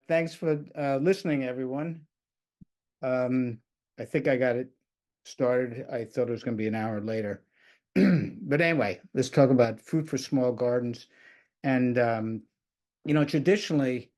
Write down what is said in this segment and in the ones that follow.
Thanks for listening, everyone. Um, I think I got it started. I thought it was going to be an hour later. But anyway, let's talk about food for small gardens. And, traditionally,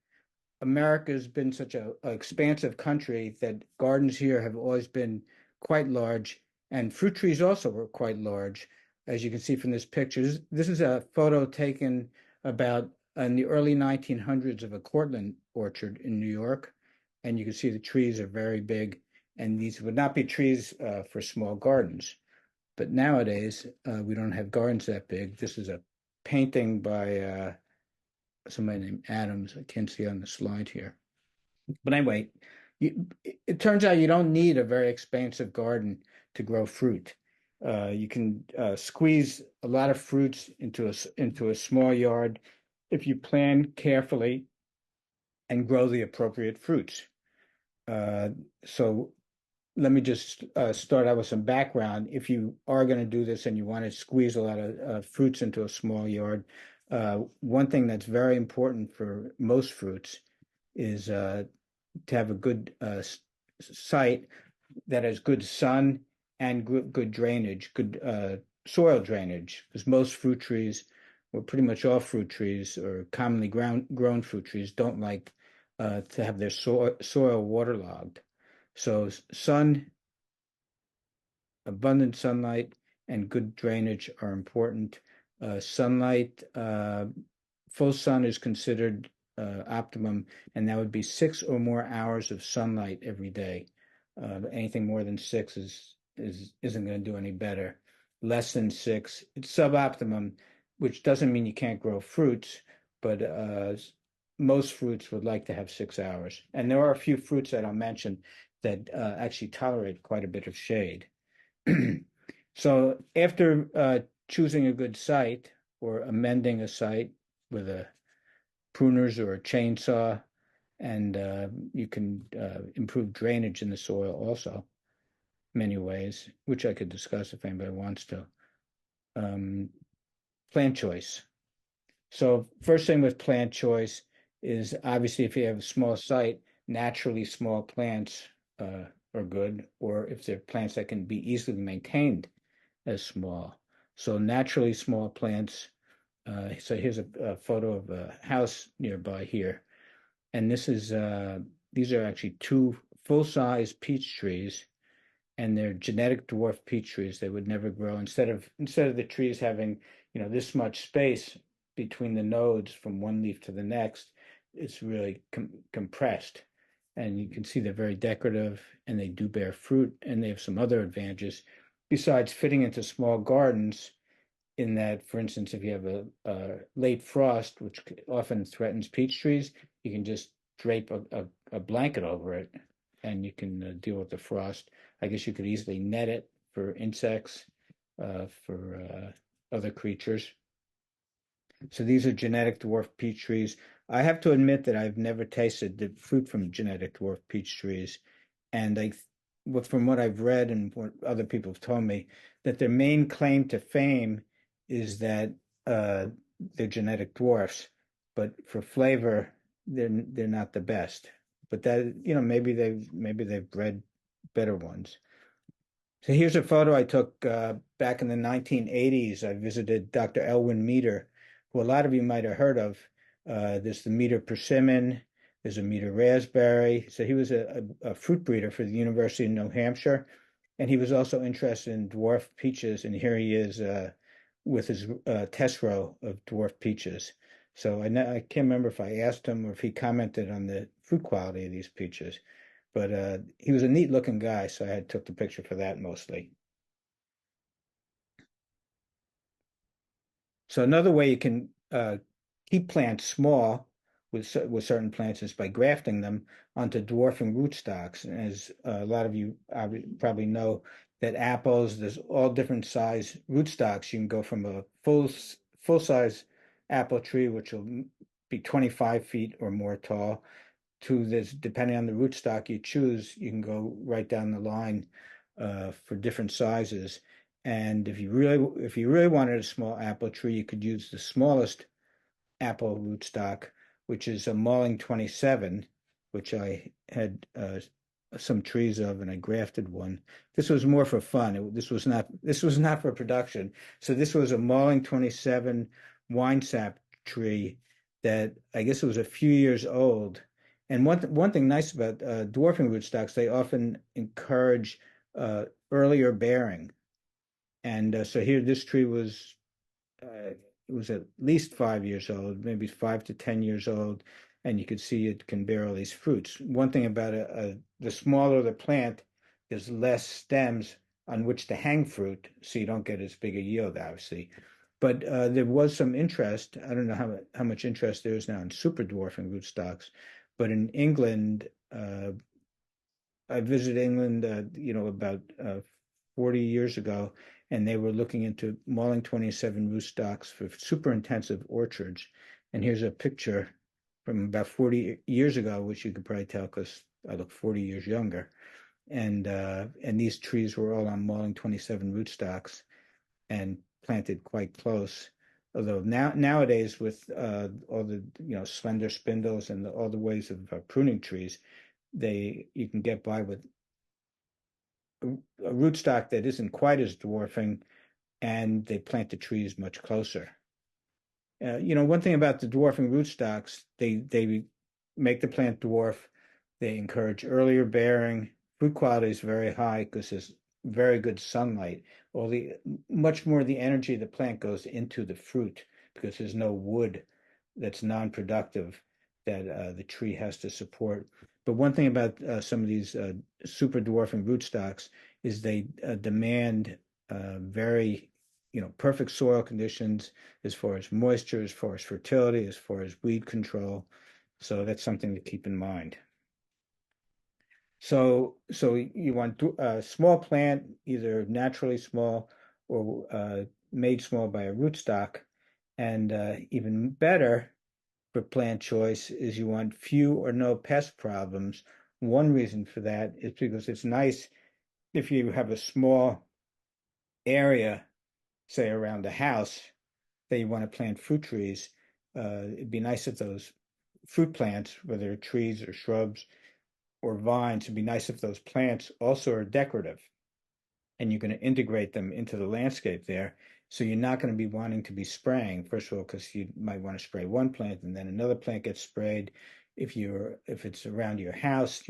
America's been such a expansive country that gardens here have always been quite large, and fruit trees also were quite large, as you can see from this picture. This is a photo taken about in the early 1900s of a Cortland orchard in New York, and you can see the trees are very big, and these would not be trees for small gardens. But nowadays, we don't have gardens that big. This is a painting by somebody named Adams. I can't see on the slide here. But anyway, it turns out you don't need a very expansive garden to grow fruit. You can squeeze a lot of fruits into a small yard if you plan carefully and grow the appropriate fruits. Uh, so let me just start out with some background. If you are going to do this and you want to squeeze a lot of fruits into a small yard, one thing that's very important for most fruits is to have a good site that has good sun and good drainage, good soil drainage, because most fruit trees, or pretty much all fruit trees, or commonly grown fruit trees, don't like to have their soil waterlogged. So sun, abundant sunlight, and good drainage are important. Sunlight, full sun is considered optimum, and that would be 6 or more hours of sunlight every day. Anything more than six isn't going to do any better. Less than six, it's suboptimum, which doesn't mean you can't grow fruits, but most fruits would like to have 6 hours. And there are a few fruits that I'll mention that actually tolerate quite a bit of shade. So after choosing a good site or amending a site with a pruners or a chainsaw, and you can improve drainage in the soil also, many ways, which I could discuss if anybody wants to. Um, Plant choice. So first thing with plant choice is obviously if you have a small site, naturally small plants are good, or if they're plants that can be easily maintained as small. So naturally small plants. So here's a photo of a house nearby here, and these are actually two full-size peach trees, and they're genetic dwarf peach trees. They would never grow instead of the trees having, this much space between the nodes from one leaf to the next. It's really compressed, and you can see they're very decorative, and they do bear fruit, and they have some other advantages besides fitting into small gardens. In that, for instance, if you have a late frost, which often threatens peach trees, you can just drape a blanket over it, and you can deal with the frost. I guess you could easily net it for insects, for other creatures. So these are genetic dwarf peach trees. I have to admit that I've never tasted the fruit from genetic dwarf peach trees, and from what I've read and what other people have told me, that their main claim to fame is that uh, they're genetic dwarfs, but for flavor, they're not the best. But that, maybe they've bred better ones. So here's a photo I took back in the 1980s. I visited Dr. Elwin Meter, who a lot of you might have heard of. There's the Meter persimmon, there's a Meter raspberry. So he was a fruit breeder for the University of New Hampshire, and he was also interested in dwarf peaches. And here he is with his test row of dwarf peaches. So I can't remember if I asked him or if he commented on the fruit quality of these peaches. But he was a neat looking guy, so I had took the picture for that mostly. So another way you can keep plants small with certain plants is by grafting them onto dwarfing rootstocks. And as a lot of you probably know, that apples, there's all different size rootstocks. You can go from a full size apple tree, which will be 25 feet or more tall, to this, depending on the rootstock you choose, you can go right down the line for different sizes. And if you really wanted a small apple tree, you could use the smallest apple rootstock, which is a Malling 27. which I had some trees of, and I grafted one. This was more for fun. This was not for production. So this was a Malling 27 wine sap tree that I guess it was a few years old. And one thing nice about dwarfing rootstocks, they often encourage earlier bearing. And so here, this tree was it was at least 5 years old, maybe 5 to 10 years old, and you could see it can bear all these fruits. One thing about the smaller the plant, there's less stems on which to hang fruit, so you don't get as big a yield, obviously. But there was some interest. I don't know how much interest there is now in super dwarfing rootstocks, but in England, I visited England, about 40 years ago, and they were looking into Malling 27 rootstocks for super intensive orchards. And here's a picture from about 40 years ago, which you could probably tell because I look 40 years younger. And these trees were all on Malling 27 rootstocks and planted quite close. Although nowadays with all the slender spindles and all the ways of pruning trees, they you can get by with a rootstock that isn't quite as dwarfing, and they plant the trees much closer. One thing about the dwarfing rootstocks, they make the plant dwarf. They encourage earlier bearing. Fruit quality is very high because there's very good sunlight. All the Much more of the energy of the plant goes into the fruit because there's no wood that's non-productive that the tree has to support. But one thing about some of these super dwarfing rootstocks is they demand very, perfect soil conditions as far as moisture, as far as fertility, as far as weed control. So that's something to keep in mind. So you want a small plant, either naturally small or made small by a rootstock. And even better for plant choice is you want few or no pest problems. One reason for that is because it's nice if you have a small area, say around the house, that you want to plant fruit trees. It'd be nice if those fruit plants, whether they're trees or shrubs or vines, it'd be nice if those plants also are decorative and you're going to integrate them into the landscape there. So you're not going to be wanting to be spraying, first of all, because you might want to spray one plant and then another plant gets sprayed. If it's around your house,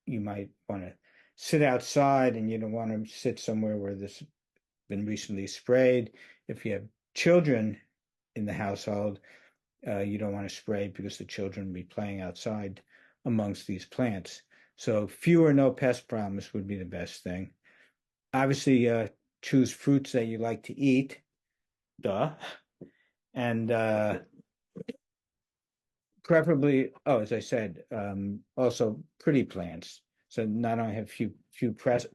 you might want to sit outside and you don't want to sit somewhere where this been recently sprayed. If you have children in the household, you don't want to spray because the children will be playing outside amongst these plants. So few or no pest problems would be the best thing. Obviously, choose fruits that you like to eat, duh, and preferably, oh, as I said, also pretty plants. So not only have few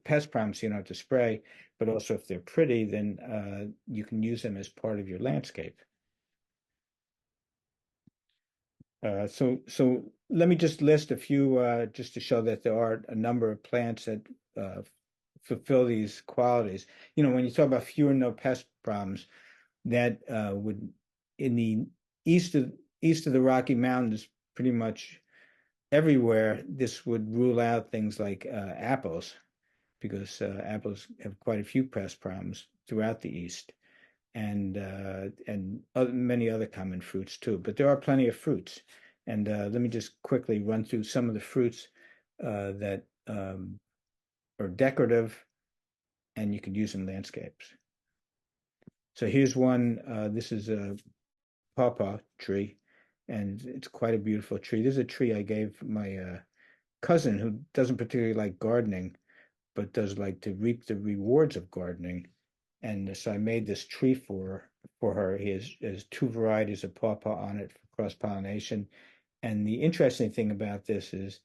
pest problems you don't have to spray, but also if they're pretty, then you can use them as part of your landscape. So let me just list a few just to show that there are a number of plants that uh, fulfill these qualities. When you talk about few and no pest problems, that would in the east of east of the Rocky Mountains, pretty much everywhere, this would rule out things like apples, because apples have quite a few pest problems throughout the east, and many other common fruits too. But there are plenty of fruits, and let me just quickly run through some of the fruits that are decorative and you can use in landscapes. So here's one. This is a pawpaw tree, and it's quite a beautiful tree. This is a tree I gave my cousin who doesn't particularly like gardening, but does like to reap the rewards of gardening. And so I made this tree for her. He has two varieties of pawpaw on it for cross-pollination. And the interesting thing about this is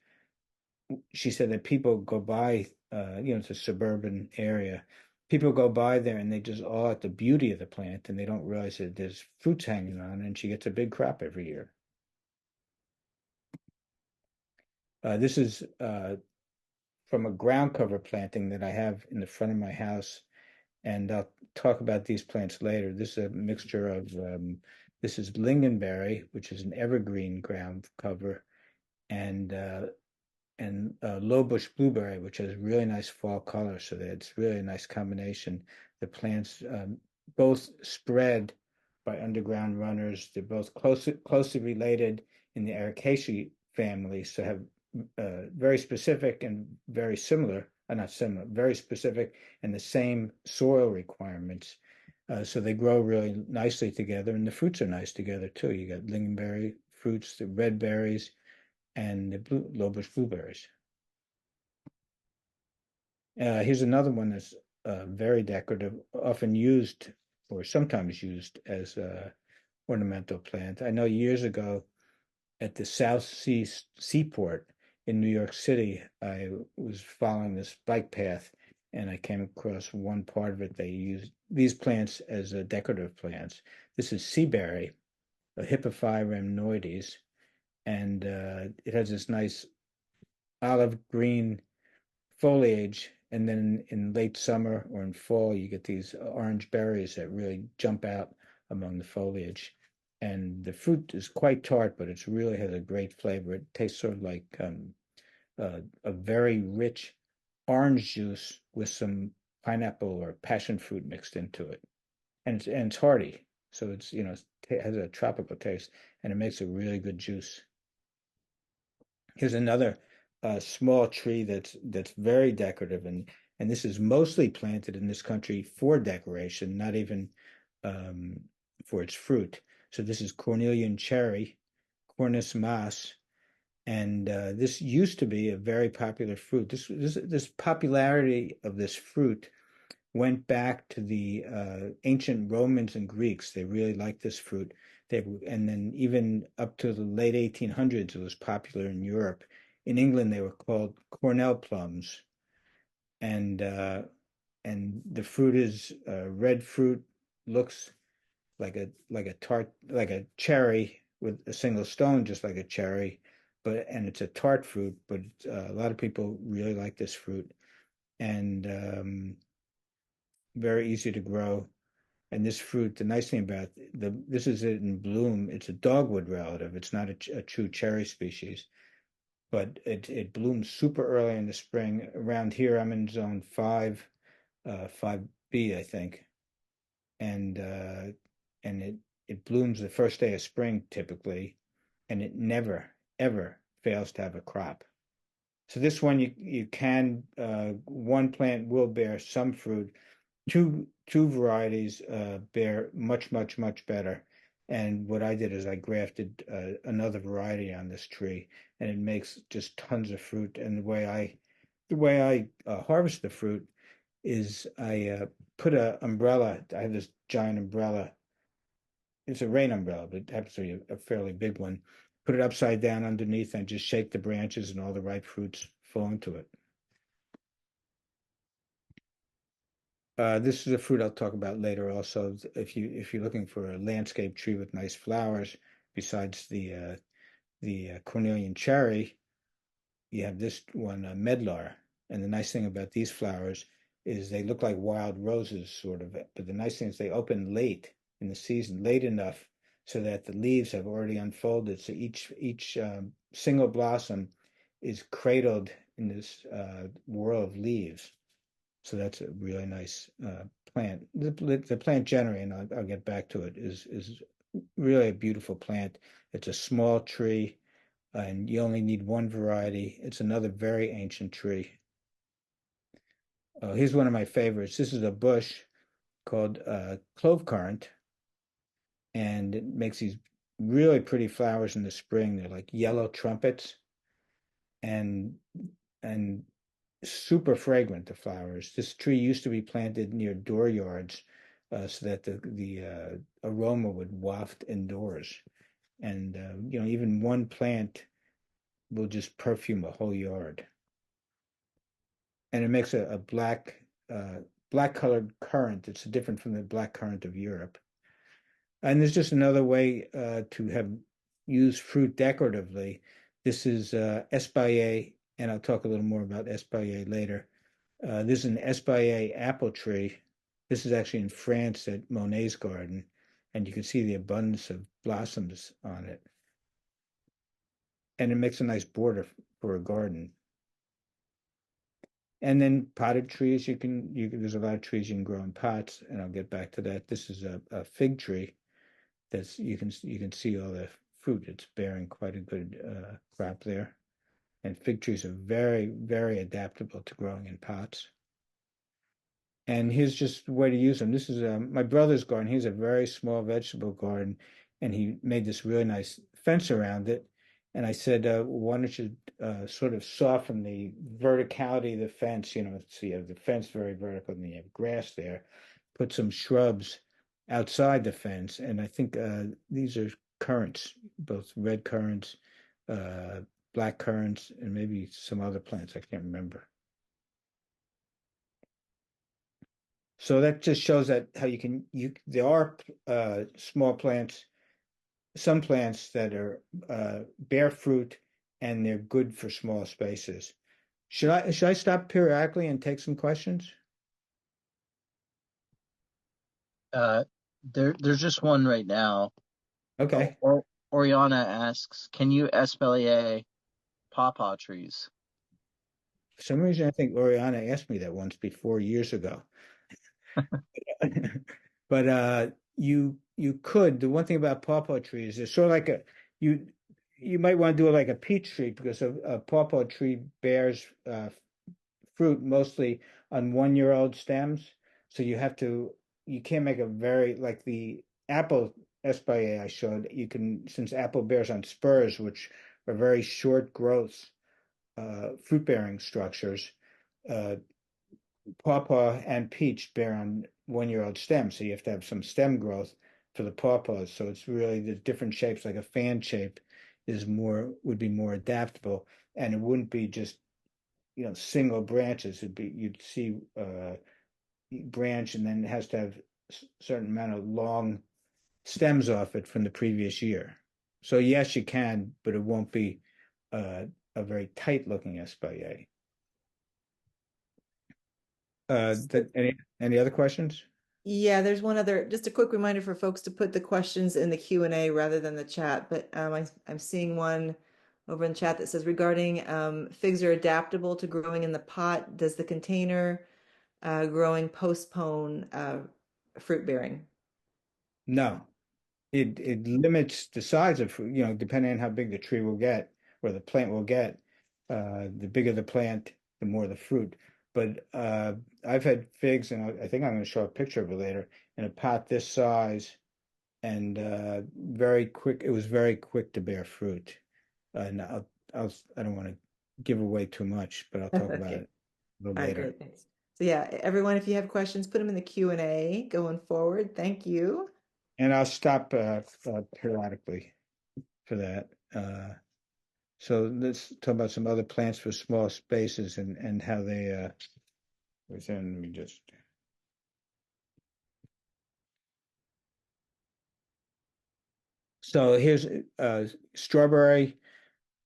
she said that people go by, it's a suburban area. People go by there and they just awe at the beauty of the plant and they don't realize that there's fruits hanging on, and she gets a big crop every year. This is from a ground cover planting that I have in the front of my house, and I'll talk about these plants later. This is a mixture of, this is lingonberry, which is an evergreen ground cover, and and low bush blueberry, which has really nice fall color. So that it's really a nice combination. The plants both spread by underground runners. They're both closely related in the Ericaceae family, so have very specific and very similar, not similar, very specific and the same soil requirements. So they grow really nicely together, and the fruits are nice together too. You got lingonberry fruits, the red berries, and the low bush blueberries. Here's another one that's very decorative, often used or sometimes used as a ornamental plant. I know years ago at the South Sea Seaport in New York City, I was following this bike path and I came across one part of it. They used these plants as decorative plants. This is seaberry, a Hippophyre rhamnoides, and it has this nice olive green foliage, and then in late summer or in fall, you get these orange berries that really jump out among the foliage. And the fruit is quite tart, but it really has a great flavor. It tastes sort of like a very rich orange juice with some pineapple or passion fruit mixed into it. And it's hearty, so it's it has a tropical taste, and it makes a really good juice. Here's another small tree that's very decorative, and this is mostly planted in this country for decoration, not even um, for its fruit. So this is cornelian cherry, Cornus mas, and this used to be a very popular fruit. This popularity of this fruit went back to the ancient Romans and Greeks. They really liked this fruit. And then even up to the late 1800s, it was popular in Europe. In England, they were called Cornell plums, and uh, and the fruit is red fruit, looks like a tart, like a cherry with a single stone, just like a cherry, and it's a tart fruit. But a lot of people really like this fruit, and very easy to grow. And this fruit, the nice thing about this is it in bloom. It's a dogwood relative. It's not a true cherry species, but it blooms super early in the spring. Around here, I'm in zone 5B, I think, and it blooms the first day of spring typically, and it never ever fails to have a crop. So this one you can one plant will bear some fruit, two varieties bear much better. And what I did is I grafted another variety on this tree, and it makes just tons of fruit. And the way I harvest the fruit is I put a umbrella. I have this giant umbrella. It's a rain umbrella, but it happens to be a fairly big one. Put it upside down underneath and just shake the branches, and all the ripe fruits fall into it. This is a fruit I'll talk about later also. If you're looking for a landscape tree with nice flowers, besides the cornelian cherry, you have this one, medlar. And the nice thing about these flowers is they look like wild roses, sort of. But the nice thing is they open late in the season, late enough so that the leaves have already unfolded. So each single blossom is cradled in this whirl of leaves. So that's a really nice plant. The plant generally, and I'll get back to it, is really a beautiful plant. It's a small tree, and you only need one variety. It's another very ancient tree. Here's one of my favorites. This is a bush called clove currant, and it makes these really pretty flowers in the spring. They're like yellow trumpets, and and super fragrant, the flowers. This tree used to be planted near dooryards so that the aroma would waft indoors. And even one plant will just perfume a whole yard. And it makes a black colored currant. It's different from the black currant of Europe. And there's just another way to have used fruit decoratively. This is Espaye, and I'll talk a little more about Espaye later. This is an Espaye apple tree. This is actually in France at Monet's garden, and you can see the abundance of blossoms on it. And it makes a nice border for a garden. And then potted trees, there's a lot of trees you can grow in pots, and I'll get back to that. This is a fig tree that's you can see all the fruit. It's bearing quite a good crop there. And fig trees are very, very adaptable to growing in pots. And here's just the way to use them. This is my brother's garden. He has a very small vegetable garden, and he made this really nice fence around it. And I said, why don't you sort of soften the verticality of the fence? You know, so you have the fence very vertical, and you have grass there. Put some shrubs outside the fence, and I think these are currants, both red currants, uh, black currants, and maybe some other plants. I can't remember. So that just shows that how there are small plants, some plants that are bear fruit and they're good for small spaces. Should I stop periodically and take some questions? There's just one right now. Oh, Okay. Oriana asks, can you espalier pawpaw trees? For some reason, I think Oriana asked me that once before years ago. But you could. The one thing about pawpaw trees is sort of like you you might want to do it like a peach tree because a pawpaw tree bears fruit mostly on 1 year old stems. So you can't make a very like the apple espalier I showed, you can since apple bears on spurs, which are very short growths, fruit bearing structures. Uh, Pawpaw and peach bear on 1 year old stems, so you have to have some stem growth for the pawpaws. So it's really the different shapes, like a fan shape, would be more adaptable, and it wouldn't be just single branches. You'd see branch, and then it has to have certain amount of long stems off it from the previous year. So yes, you can, but it won't be uh, a very tight looking espalier. Any other questions? Yeah, there's one other, just a quick reminder for folks to put the questions in the Q&A rather than the chat. But I'm seeing one over in chat that says regarding figs are adaptable to growing in the pot. Does the container growing postpone fruit bearing? No. It limits the size of fruit, depending on how big the tree will get or the plant will get. The bigger the plant, the more the fruit. But I've had figs, and I think I'm going to show a picture of it later, in a pot this size, and very quick. It was very quick to bear fruit. And I don't want to give away too much, but I'll talk about Okay. it a little All right, later. great. Thanks. So yeah, everyone, if you have questions, put them in the Q&A going forward. Thank you. And I'll stop periodically for that. So let's talk about some other plants for small spaces and how they within we just so here's strawberry.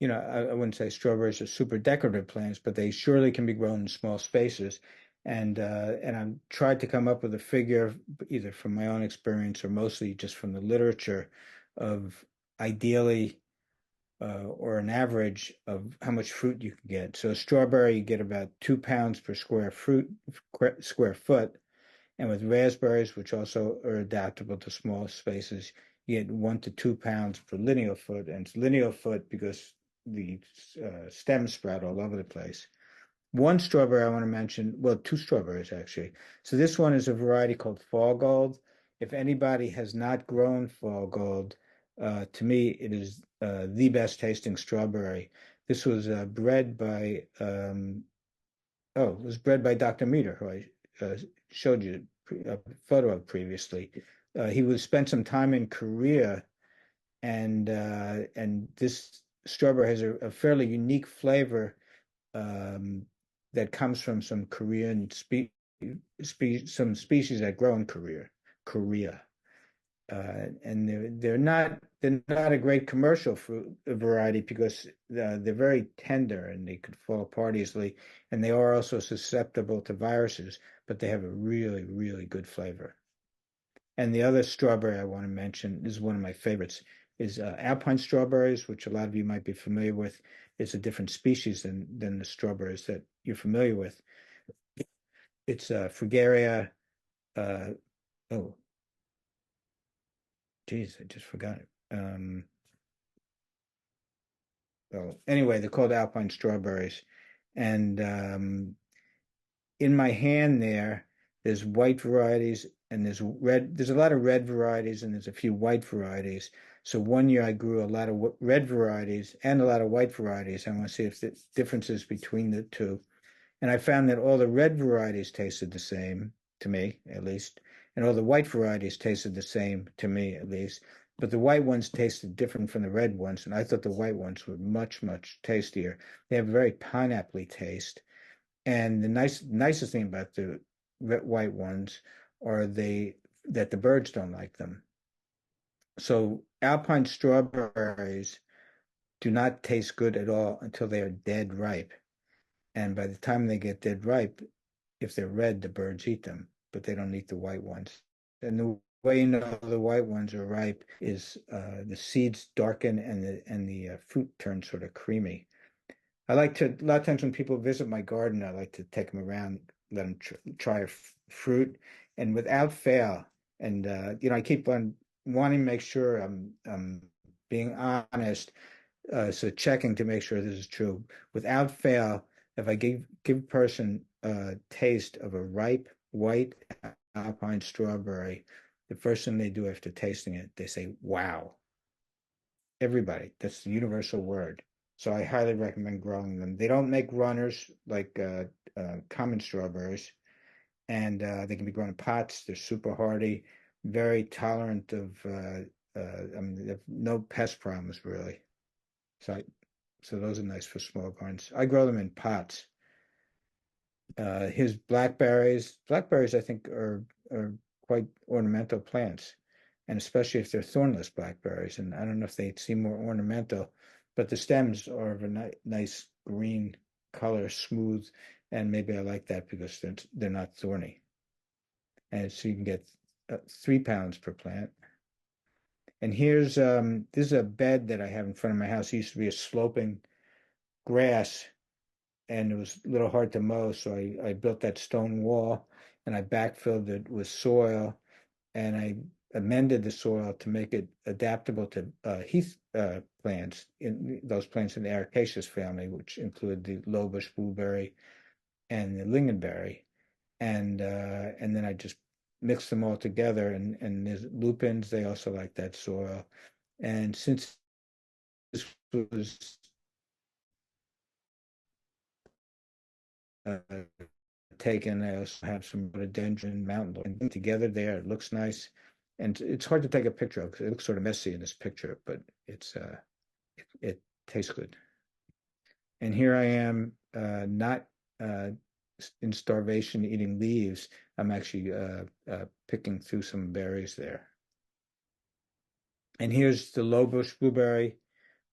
I wouldn't say strawberries are super decorative plants, but they surely can be grown in small spaces. And I'm tried to come up with a figure either from my own experience or mostly just from the literature of ideally or an average of how much fruit you can get. So a strawberry, you get about 2 pounds per square foot. And with raspberries, which also are adaptable to small spaces, you get 1 to 2 pounds per lineal foot. And it's lineal foot because the stems sprout all over the place. One strawberry I want to mention, well, two strawberries actually. So this one is a variety called Fall Gold. If anybody has not grown Fall Gold, to me it is the best tasting strawberry. This was bred by it was bred by Dr. Meter, who I showed you a photo of previously. He was spent some time in Korea, and this strawberry has a fairly unique flavor um, that comes from some some species that grow in Korea. And they're not a great commercial fruit variety because they're very tender and they could fall apart easily, and they are also susceptible to viruses, but they have a really, really good flavor. And the other strawberry I want to mention is one of my favorites is alpine strawberries, which a lot of you might be familiar with. It's a different species than the strawberries that you're familiar with. It's Fragaria. Uh, oh, geez, I just forgot it. Well, anyway, they're called Alpine strawberries, and in my hand there's white varieties and there's red. There's a lot of red varieties and there's a few white varieties. So one year I grew a lot of red varieties and a lot of white varieties. I want to see if the differences between the two. And I found that all the red varieties tasted the same, to me at least, and all the white varieties tasted the same, to me at least. But the white ones tasted different from the red ones, and I thought the white ones were much, much tastier. They have a very pineapple taste. And the nicest thing about the white ones are that the birds don't like them. So Alpine strawberries do not taste good at all until they are dead ripe. And by the time they get dead ripe, if they're red, the birds eat them, but they don't eat the white ones. And the way you know the white ones are ripe is the seeds darken and the fruit turns sort of creamy. I like to, a lot of times when people visit my garden, I like to take them around, let them try fruit, and without fail, and I keep on wanting to make sure I'm being honest, so checking to make sure this is true. Without fail, if I give a person a taste of a ripe white alpine strawberry, the first thing they do after tasting it, they say, "Wow." Everybody, that's the universal word. So I highly recommend growing them. They don't make runners like common strawberries, and they can be grown in pots. They're super hardy, very tolerant of. I mean, they have no pest problems really. So so those are nice for small gardens. I grow them in pots. His blackberries. Blackberries, I think, are quite ornamental plants, and especially if they're thornless blackberries. And I don't know if they seem more ornamental, but the stems are of a nice green color, smooth, and maybe I like that because they're not thorny. And so you can get 3 pounds per plant. And this is a bed that I have in front of my house. It used to be a sloping grass and it was a little hard to mow, so I built that stone wall and I backfilled it with soil and I amended the soil to make it adaptable to heath plants, in those plants in the ericaceous family, which include the lowbush blueberry and the lingonberry, and then I just mixed them all together. And there's lupins; they also like that soil. And since this was uh, taken. I also have some rhododendron mountain lion together there. It looks nice, and it's hard to take a picture of because it looks sort of messy in this picture, but it tastes good. And here I am, not uh, in starvation eating leaves. I'm actually picking through some berries there. And here's the low bush blueberry,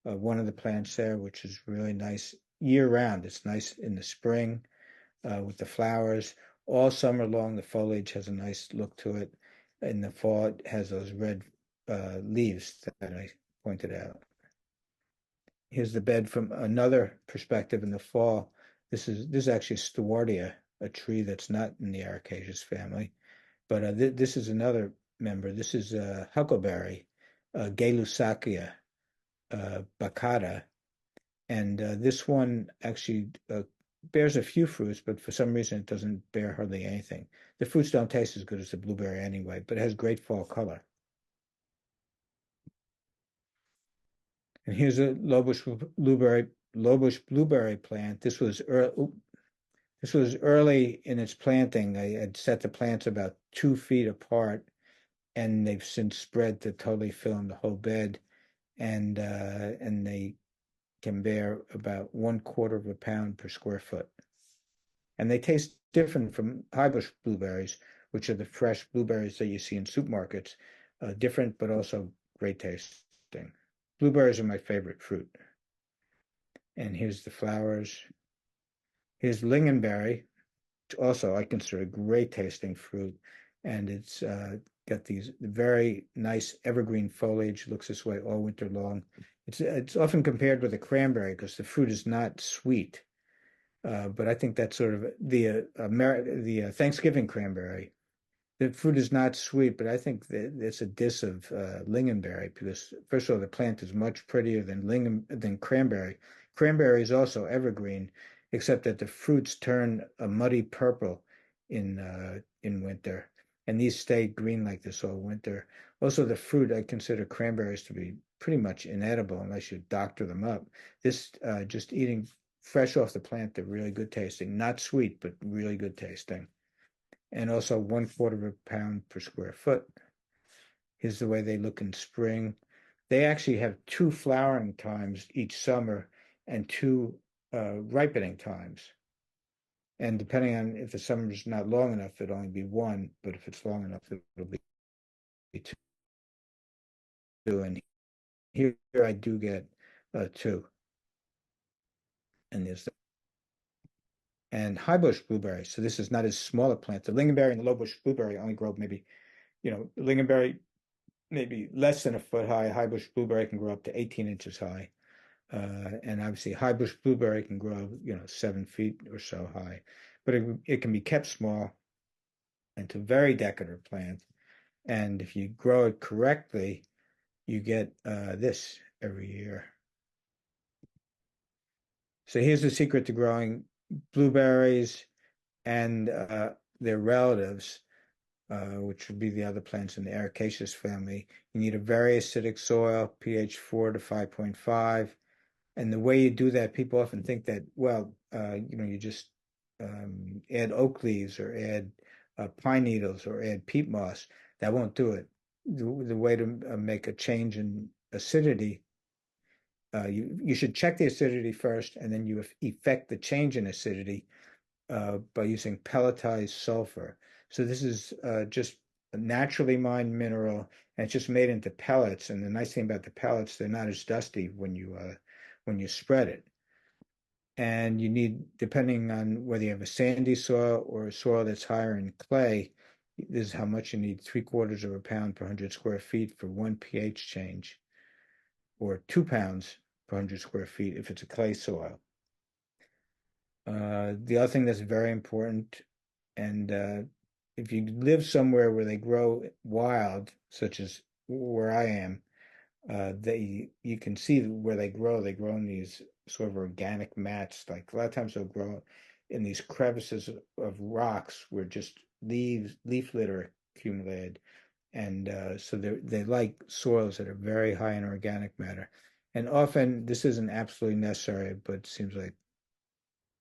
one of the plants there, which is really nice year round. It's nice in the spring with the flowers. All summer long, the foliage has a nice look to it. In the fall, it has those red leaves that I pointed out. Here's the bed from another perspective in the fall. This is actually Stewartia, a tree that's not in the Ericaceous family, but this is another member. This is huckleberry, Gay-Lussacia baccata, and this one actually bears a few fruits, but for some reason it doesn't bear hardly anything. The fruits don't taste as good as the blueberry anyway, but it has great fall color. And here's a low bush blueberry plant. This was early in its planting. I had set the plants about 2 feet apart, and they've since spread to totally fill in the whole bed. And they can bear about 1/4 of a pound per square foot. And they taste different from high bush blueberries, which are the fresh blueberries that you see in supermarkets. Different, but also great tasting. Blueberries are my favorite fruit. And here's the flowers. Here's lingonberry, which also I consider a great tasting fruit. And it's got these very nice evergreen foliage. It looks this way all winter long. It's often compared with a cranberry because the fruit is not sweet. But I think that's sort of the Thanksgiving cranberry. The fruit is not sweet, but I think that it's a diss of lingonberry because first of all, the plant is much prettier than cranberry. Cranberry is also evergreen, except that the fruits turn a muddy purple in winter, and these stay green like this all winter. Also, the fruit I consider cranberries to be pretty much inedible unless you doctor them up. This just eating fresh off the plant, they're really good tasting, not sweet, but really good tasting and also 1/4 of a pound per square foot. Here's the way they look in spring. They actually have two flowering times each summer and two ripening times. And depending on if the summer is not long enough, it'll only be one, but if it's long enough, it'll be two. And here I do get two. And there's and high bush blueberry. So this is not as small a plant. The lingonberry and the low bush blueberry only grow maybe, lingonberry maybe less than a foot high. High bush blueberry can grow up to 18 inches high. And obviously high bush blueberry can grow, 7 feet or so high, but it can be kept small into very decorative plant. And if you grow it correctly, you get this every year. So here's the secret to growing blueberries and their relatives, which would be the other plants in the Ericaceous family. You need a very acidic soil, pH 4 to 5.5. And the way you do that, people often think that, well, you just add oak leaves or add pine needles or add peat moss. That won't do it. The way to make a change in acidity, you should check the acidity first, and then you effect the change in acidity by using pelletized sulfur. So this is just a naturally mined mineral, and it's just made into pellets. And the nice thing about the pellets, they're not as dusty when you spread it. And you need, depending on whether you have a sandy soil or a soil that's higher in clay, this is how much you need: 3/4 of a pound per 100 square feet for one pH change, or 2 pounds per 100 square feet if it's a clay soil. The other thing that's very important, and if you live somewhere where they grow wild, such as where I am, you can see where they grow. They grow in these sort of organic mats. Like a lot of times they'll grow in these crevices of rocks where just leaf litter accumulated. And so they like soils that are very high in organic matter. And often this isn't absolutely necessary, but it seems like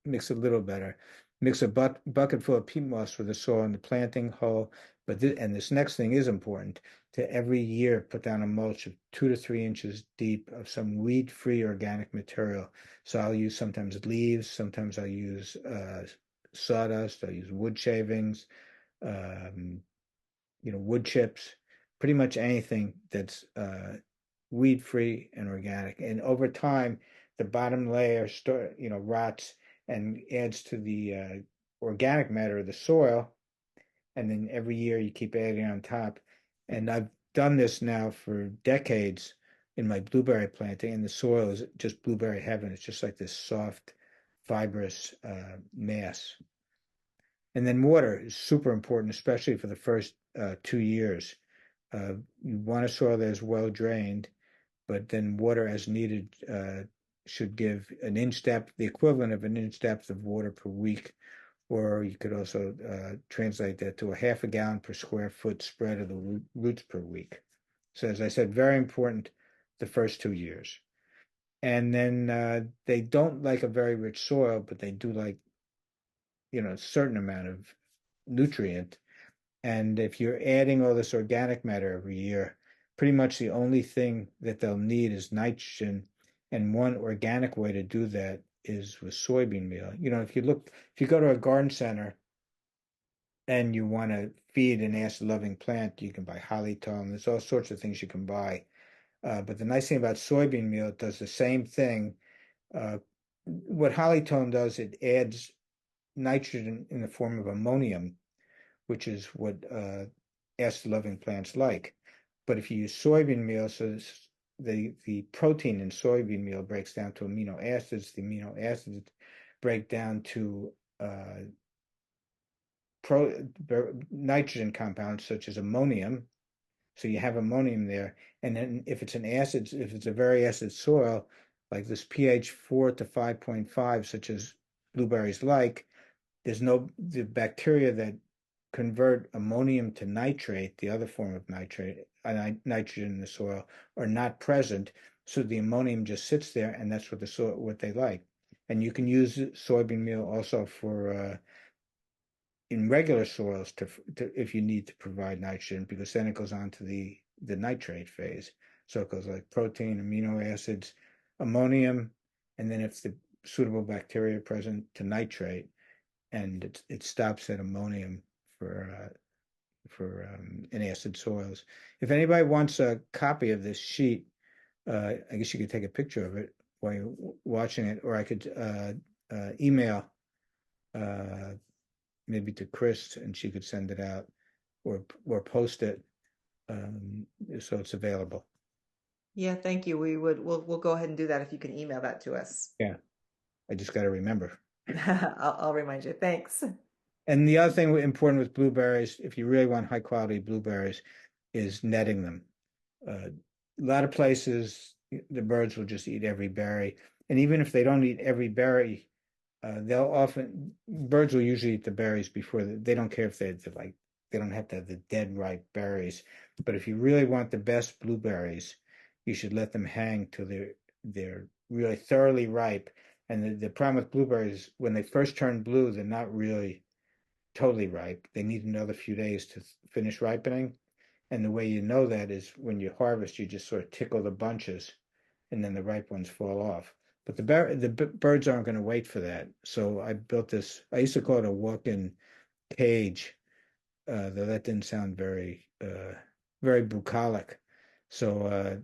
mix it a little better. Mix a bucket full of peat moss with the soil in the planting hole. And this next thing is important, to every year put down a mulch of 2 to 3 inches deep of some weed-free organic material. So I'll use sometimes leaves, sometimes I'll use sawdust, I'll use wood shavings, um, wood chips, pretty much anything that's weed-free and organic. And over time, the bottom layer rots and adds to the organic matter of the soil. And then every year you keep adding on top. And I've done this now for decades in my blueberry planting, and the soil is just blueberry heaven. It's just like this soft, fibrous mass. And then water is super important, especially for the first 2 years. You want a soil that is well drained, but then water as needed should give an inch depth, the equivalent of an inch depth of water per week. Or you could also translate that to a half a gallon per square foot spread of the roots per week. So as I said, very important the first 2 years. And then they don't like a very rich soil, but they do like, a certain amount of nutrient. And if you're adding all this organic matter every year, pretty much the only thing that they'll need is nitrogen. And one organic way to do that is with soybean meal. If you go to a garden center and you want to feed an acid-loving plant, you can buy Hollytone. There's all sorts of things you can buy. But the nice thing about soybean meal, it does the same thing. What Hollytone does, it adds nitrogen in the form of ammonium, which is what acid-loving plants like. But if you use soybean meal, so the protein in soybean meal breaks down to amino acids. The amino acids break down to nitrogen compounds such as ammonium. So you have ammonium there. And then if it's a very acid soil, like this pH 4 to 5.5, such as blueberries like, the bacteria that convert ammonium to nitrate, the other form of nitrogen in the soil, are not present. So the ammonium just sits there, and that's what they like. And you can use soybean meal also for in regular soils if you need to provide nitrogen, because then it goes on to the nitrate phase. So it goes like protein, amino acids, ammonium, and then if the suitable bacteria present, to nitrate, and it stops at ammonium for in acid soils. If anybody wants a copy of this sheet, I guess you could take a picture of it while you're watching it, or I could email maybe to Chris, and she could send it out, or post it, so it's available. Yeah, thank you. We'll go ahead and do that if you can email that to us. Yeah, I just got to remember. I'll remind you. Thanks. And the other thing important with blueberries, if you really want high quality blueberries, is netting them. A lot of places, the birds will just eat every berry. And even if they don't eat every berry, birds will usually eat the berries they don't care if they don't have to have the dead ripe berries. But if you really want the best blueberries, you should let them hang till they're really thoroughly ripe. And the problem with blueberries, when they first turn blue, they're not really totally ripe. They need another few days to finish ripening. And the way you know that is when you harvest, you just sort of tickle the bunches, and then the ripe ones fall off. But the birds aren't going to wait for that. So I built this. I used to call it a walk-in cage, though that didn't sound very bucolic. So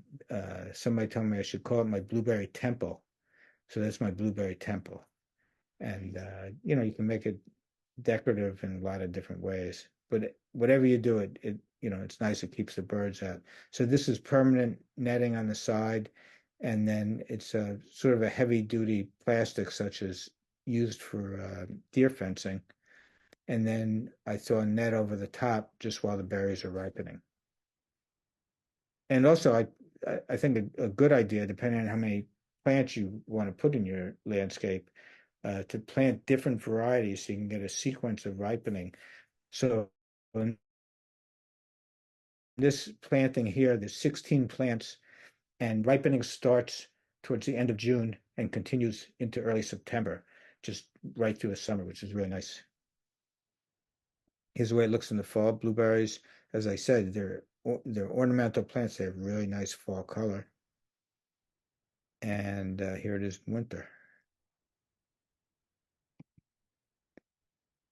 somebody told me I should call it my blueberry temple. So that's my blueberry temple. And you can make it decorative in a lot of different ways. But whatever you do, it's nice. It keeps the birds out. So this is permanent netting on the side, and then it's a sort of a heavy duty plastic, such as used for deer fencing. And then I throw a net over the top just while the berries are ripening. And also, I think a good idea, depending on how many plants you want to put in your landscape, to plant different varieties so you can get a sequence of ripening. So in this planting here, there's 16 plants, and ripening starts towards the end of June and continues into early September, just right through the summer, which is really nice. Here's the way it looks in the fall. Blueberries, as I said, they're ornamental plants. They have really nice fall color. And here it is in winter.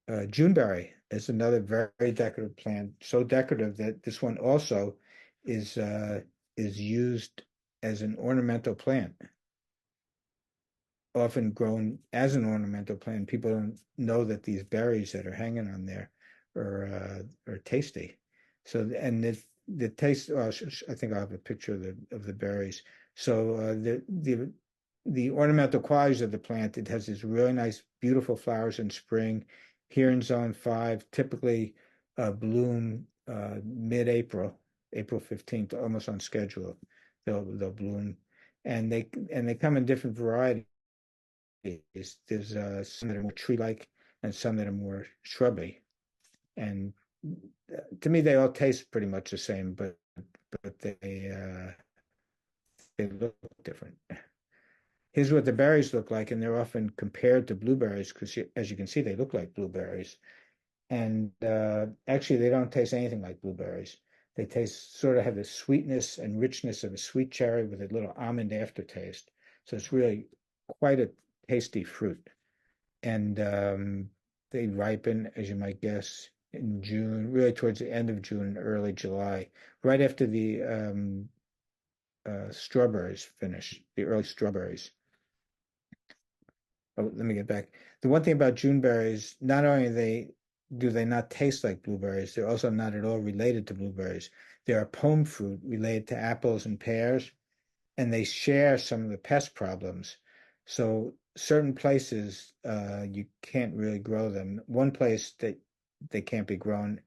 Juneberry is another very decorative plant, so decorative that this one also is used as an ornamental plant, often grown as an ornamental plant. People don't know that these berries that are hanging on there are tasty. So, and the taste. Well, I think I'll have a picture of the berries. So the ornamental qualities of the plant, it has these really nice, beautiful flowers in spring. Here in Zone 5, typically bloom mid-April, April 15th, almost on schedule. They'll bloom, and they come in different varieties. There's some that are more tree-like and some that are more shrubby. And to me, they all taste pretty much the same, but they look different. Here's what the berries look like, and they're often compared to blueberries because, as you can see, they look like blueberries. And actually, they don't taste anything like blueberries. They sort of have the sweetness and richness of a sweet cherry with a little almond aftertaste. So it's really quite a tasty fruit. And they ripen, as you might guess, in June, really towards the end of June, early July, right after the strawberries finish, the early strawberries. Oh, let me get back. The one thing about June berries, not only do they not taste like blueberries, they're also not at all related to blueberries. They're a pome fruit related to apples and pears, and they share some of the pest problems. So certain places you can't really grow them. One place that they can't be grown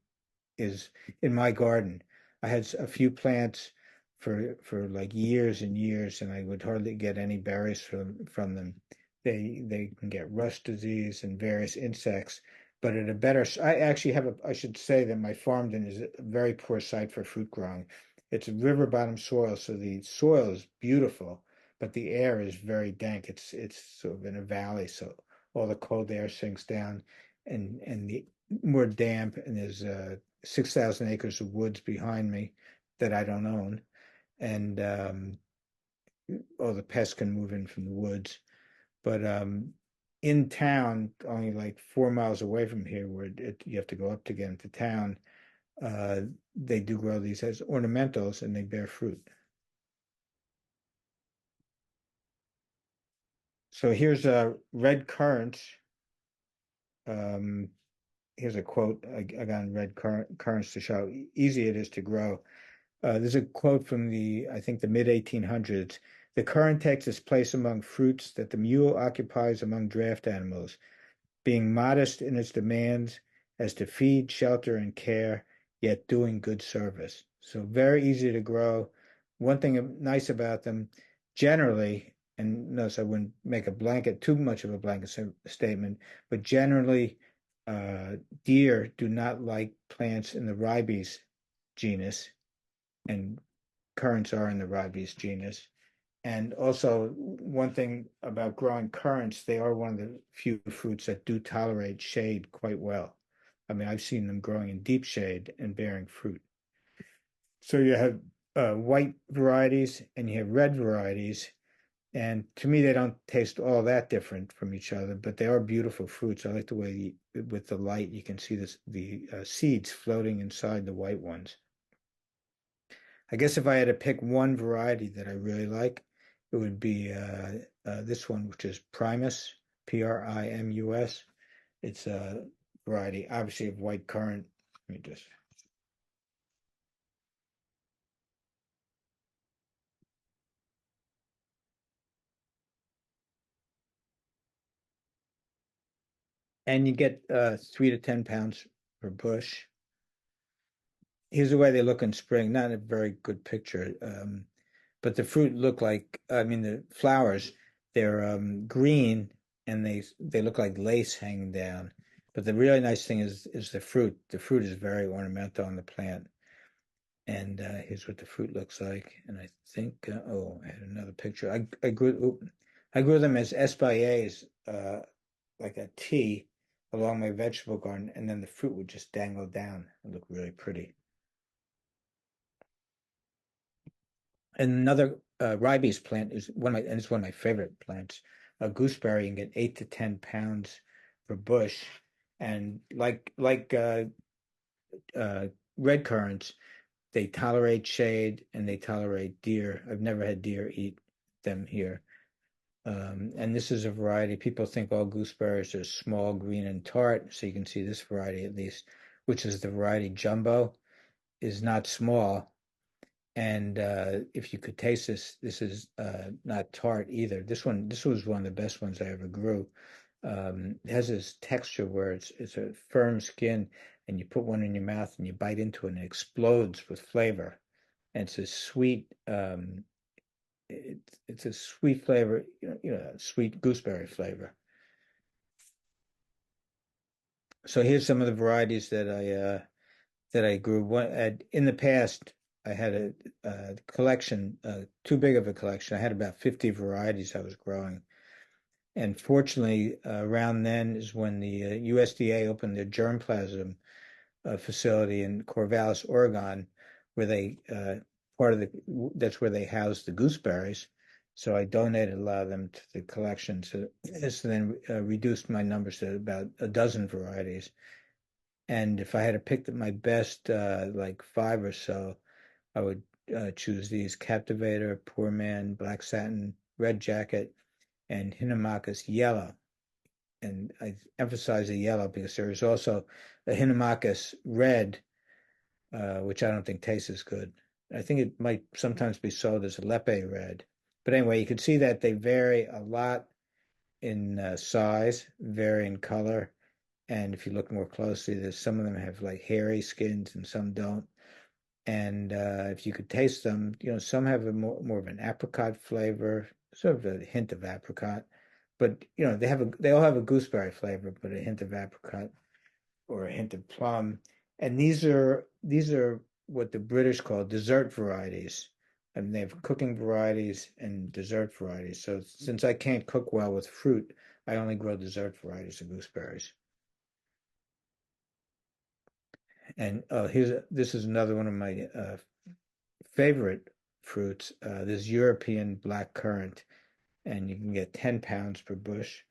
is in my garden. I had a few plants for like years and years, and I would hardly get any berries from them. They can get rust disease and various insects, but at a better, I actually have a, I should say that my farm then is a very poor site for fruit growing. It's a river bottom soil, so the soil is beautiful, but the air is very dank. It's sort of in a valley, so all the cold air sinks down, and the more damp, and there's 6,000 acres of woods behind me that I don't own, and all the pests can move in from the woods. But in town, only like 4 miles away from here, where you have to go up to get into town, uh, they do grow these as ornamentals, and they bear fruit. So here's red currants. Um, Here's a quote I got on currants to show how easy it is to grow. There's a quote from I think, the mid 1800s. The currant takes its place among fruits that the mule occupies among draft animals, being modest in its demands as to feed, shelter, and care, yet doing good service. So very easy to grow. One thing nice about them, generally, and notice I wouldn't make too much of a blanket statement, but generally, uh, deer do not like plants in the ribes genus, and currants are in the ribes genus. And also, one thing about growing currants, they are one of the few fruits that do tolerate shade quite well. I mean, I've seen them growing in deep shade and bearing fruit. So you have white varieties and you have red varieties. And to me, they don't taste all that different from each other, but they are beautiful fruits. I like the way with the light, you can see the seeds floating inside the white ones. I guess if I had to pick one variety that I really like, it would be this one, which is Primus, Primus. It's a variety, obviously, of white currant. Let me just. And you get 3 to 10 pounds per bush. Here's the way they look in spring. Not a very good picture, but the fruit look like, I mean, the flowers, they're green, and they look like lace hanging down. But the really nice thing is the fruit. The fruit is very ornamental on the plant. And here's what the fruit looks like. And I think, oh, I had another picture. I grew them as espaliers, like a T, along my vegetable garden, and then the fruit would just dangle down and look really pretty. Another ribes plant is and it's one of my favorite plants. A gooseberry, you can get 8 to 10 pounds per bush, and uh, red currants, they tolerate shade and they tolerate deer. I've never had deer eat them here. And this is a variety. People think all gooseberries are small, green, and tart. So you can see this variety at least, which is the variety jumbo, is not small. And if you could taste this, this is not tart either. This was one of the best ones I ever grew. It has this texture where it's a firm skin, and you put one in your mouth and you bite into it, and it explodes with flavor. And it's a sweet, it's a sweet flavor, sweet gooseberry flavor. So here's some of the varieties that I grew. In the past, I had a collection, too big of a collection. I had about 50 varieties I was growing. And fortunately, around then is when the USDA opened their germplasm facility in Corvallis, Oregon, where that's where they housed the gooseberries. So I donated a lot of them to the collection. So this then reduced my numbers to about a dozen varieties. And if I had to pick my best, like five or so, I would choose these: Captivator, Poor Man, Black Satin, Red Jacket, and Hinomachus Yellow. And I emphasize the yellow because there is also a Hinomachus Red, which I don't think tastes as good. I think it might sometimes be sold as a Lepe Red. But anyway, you can see that they vary a lot in size, vary in color, and if you look more closely, there's some of them have like hairy skins and some don't. And if you could taste them, some have a more of an apricot flavor, sort of a hint of apricot, but they all have a gooseberry flavor, but a hint of apricot or a hint of plum. And these are what the British call dessert varieties. And they have cooking varieties and dessert varieties. So since I can't cook well with fruit, I only grow dessert varieties of gooseberries. And this is another one of my favorite fruits. This European black currant, and you can get 10 pounds per bush.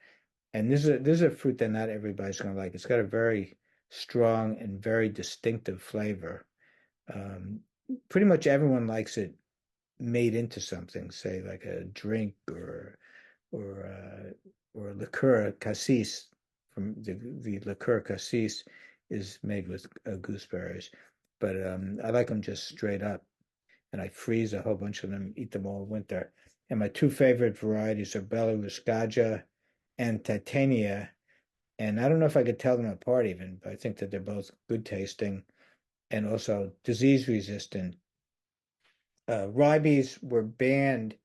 And this is a fruit that not everybody's going to like. It's got a very strong and very distinctive flavor. Um, Pretty much everyone likes it made into something, say like a drink or or liqueur cassis from the liqueur cassis is made with gooseberries, but I like them just straight up, and I freeze a whole bunch of them, eat them all winter. And my two favorite varieties are Bella Ruscaja and Titania. And I don't know if I could tell them apart even, but I think that they're both good tasting and also disease resistant. Rabies were banned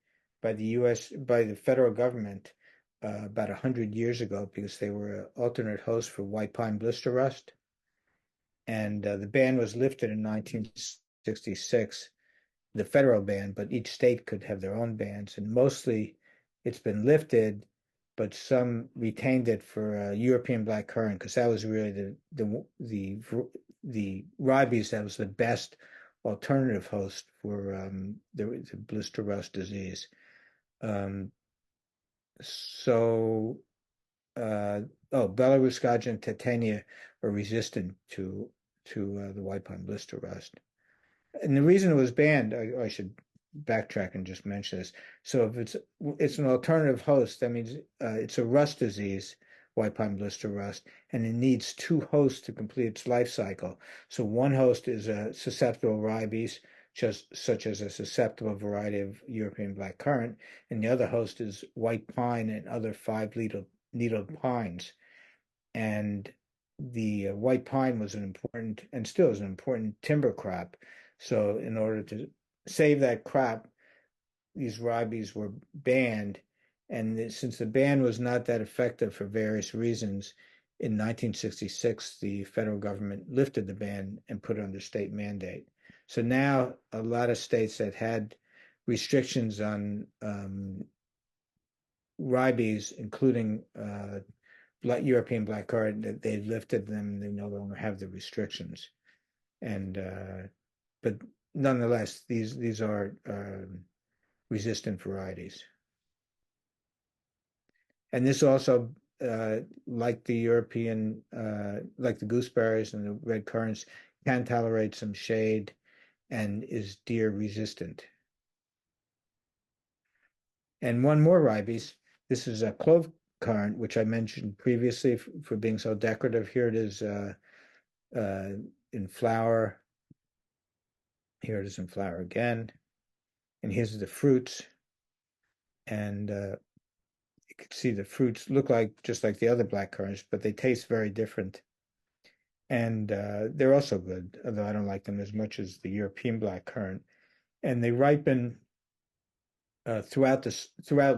by the U.S. by the federal government about 100 years ago because they were an alternate host for white pine blister rust, and the ban was lifted in 1966, the federal ban, but each state could have their own bans, and mostly it's been lifted, but some retained it for European black currant because that was really the rabies that was the best alternative host for the blister rust disease. Um, so, uh, Belarus, Gajah, and Titania are resistant to the white pine blister rust. And the reason it was banned, I should backtrack and just mention this. So if it's an alternative host, that means it's a rust disease, white pine blister rust, and it needs two hosts to complete its life cycle. So one host is a susceptible rabies, just such as a susceptible variety of European black currant, and the other host is white pine and other five-needled pines. And the white pine was an important and still is an important timber crop. So in order to save that crop, these rabies were banned. And since the ban was not that effective for various reasons, in 1966, the federal government lifted the ban and put it under state mandate. So now a lot of states that had restrictions on rabies, including European black card, that they lifted them. They no longer have the restrictions, and but nonetheless, these are resistant varieties. And this also, like the European, like the gooseberries and the red currants, can tolerate some shade and is deer resistant. And one more rabies. This is a clove currant, which I mentioned previously for being so decorative. Here it is uh, in flower. Here it is in flower again. And here's the fruits. And you can see the fruits look like just like the other black currants, but they taste very different. And they're also good, although I don't like them as much as the European black currant. And they ripen throughout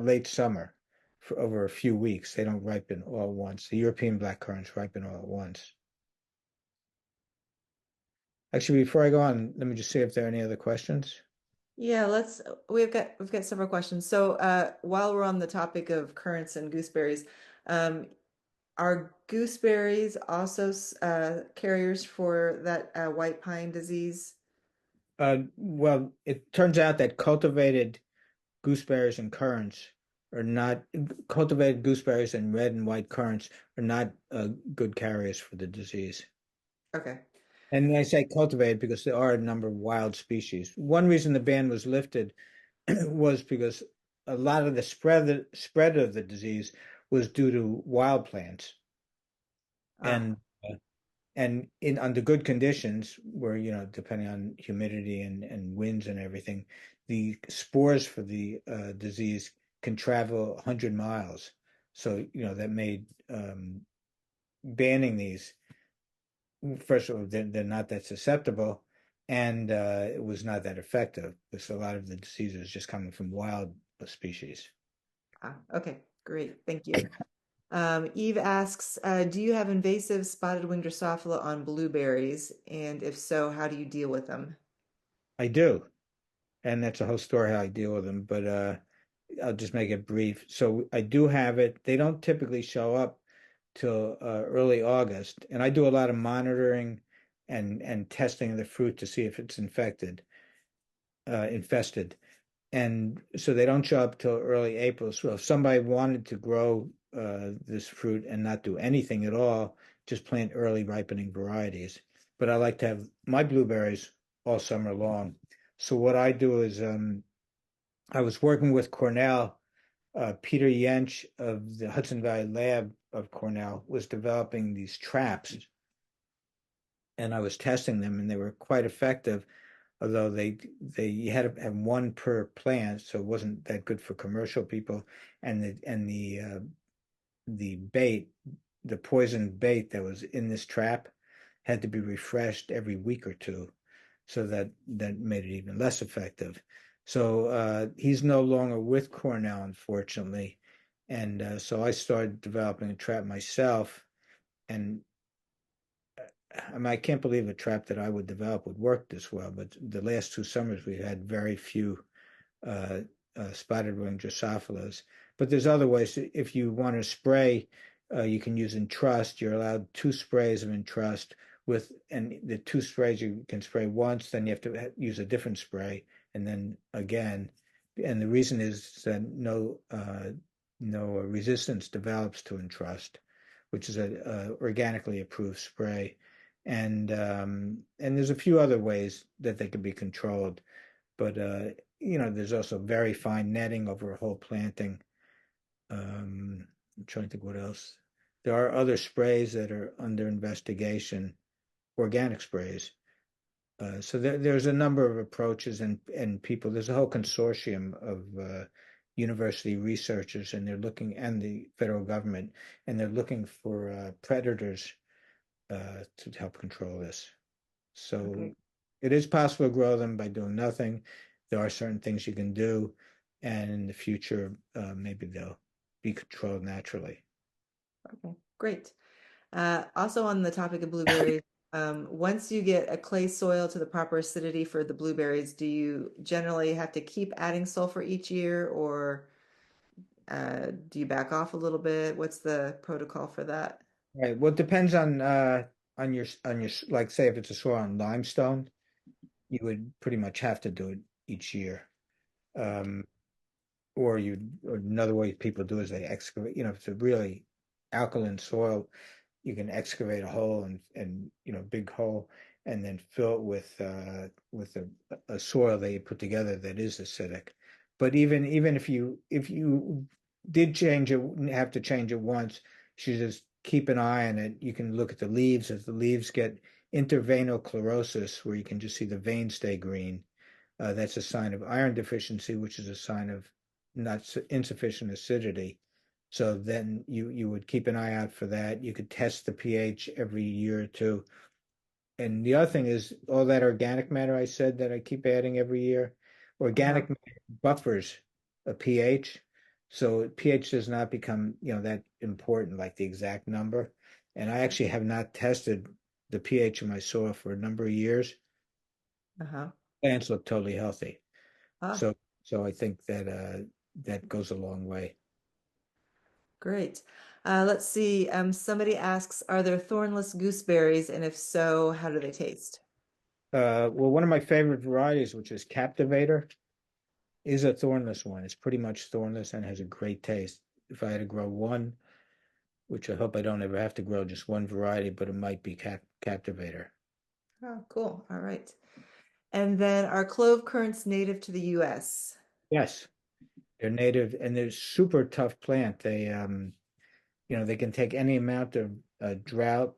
late summer for over a few weeks. They don't ripen all at once. The European black currants ripen all at once. Actually, before I go on, let me just see if there are any other questions. Yeah, we've got several questions. So while we're on the topic of currants and gooseberries, um, are gooseberries also carriers for that white pine disease? Well, it turns out that gooseberries and currants are not cultivated gooseberries and red and white currants are not good carriers for the disease. Okay. And I say cultivated because there are a number of wild species. One reason the ban was lifted was because a lot of the spread of the disease was due to wild plants. Ah, And and in under good conditions where, depending on humidity and winds and everything, the spores for the disease can travel 100 miles. So, that made banning these, first of all, they're not that susceptible, and it was not that effective because a lot of the disease is just coming from wild species. Okay, great. Thank you. Eve asks, do you have invasive spotted wing Drosophila on blueberries? And if so, how do you deal with them? I do, and that's a whole story how I deal with them, but I'll just make it brief. So I do have it. They don't typically show up till early August, and I do a lot of monitoring and testing of the fruit to see if it's infested. And so they don't show up till early April. So if somebody wanted to grow this fruit and not do anything at all, just plant early ripening varieties. But I like to have my blueberries all summer long. So what I do is I was working with Cornell. Peter Jensch of the Hudson Valley Lab of Cornell was developing these traps, and I was testing them, and they were quite effective. Although they you had to have one per plant, so it wasn't that good for commercial people. And the bait, the poison bait that was in this trap, had to be refreshed every week or two, so that made it even less effective. So he's no longer with Cornell, unfortunately, and so I started developing a trap myself. And I mean, I can't believe a trap that I would develop would work this well. But the last 2 summers, we had very few uh, spotted wing Drosophilas. But there's other ways. If you want to spray, you can use Entrust. You're allowed 2 sprays of Entrust and the 2 sprays you can spray once, then you have to use a different spray, and then again. And the reason is that no resistance develops to Entrust, which is a organically approved spray. And there's a few other ways that they can be controlled, but there's also very fine netting over a whole planting. I'm trying to think what else. There are other sprays that are under investigation, organic sprays. So there's a number of approaches and people. There's a whole consortium of university researchers, and the federal government, and they're looking for predators to help control this. So Okay. it is possible to grow them by doing nothing. There are certain things you can do, and in the future, maybe they'll be controlled naturally. Okay, great. Also on the topic of blueberries, once you get a clay soil to the proper acidity for the blueberries, do you generally have to keep adding sulfur each year, or do you back off a little bit? What's the protocol for that? Right. Well, it depends on your like, say if it's a soil on limestone, you would pretty much have to do it each year. Um, or another way people do is they excavate. If it's a really alkaline soil, you can excavate a hole and big hole, and then fill it with a soil that you put together that is acidic. But even if you did change it, have to change it once, you should just keep an eye on it. You can look at the leaves. If the leaves get interveinal chlorosis, where you can just see the veins stay green, that's a sign of iron deficiency, which is a sign of not insufficient acidity. So then you would keep an eye out for that. You could test the pH every year or two. And the other thing is all that organic matter I said that I keep adding every year. Uh-huh. Organic matter buffers a pH. So pH does not become, that important, like the exact number. And I actually have not tested the pH of my soil for a number of years. Uh-huh. Plants look totally healthy. Ah, So I think that goes a long way. great. Let's see. Somebody asks, are there thornless gooseberries? And if so, how do they taste? Well, one of my favorite varieties, which is Captivator, is a thornless one. It's pretty much thornless and has a great taste. If I had to grow one, which I hope I don't ever have to grow just one variety, but it might be Captivator. Oh, cool. All right. And then are clove currants native to the US? Yes, they're native and they're super tough plant. They can take any amount of drought,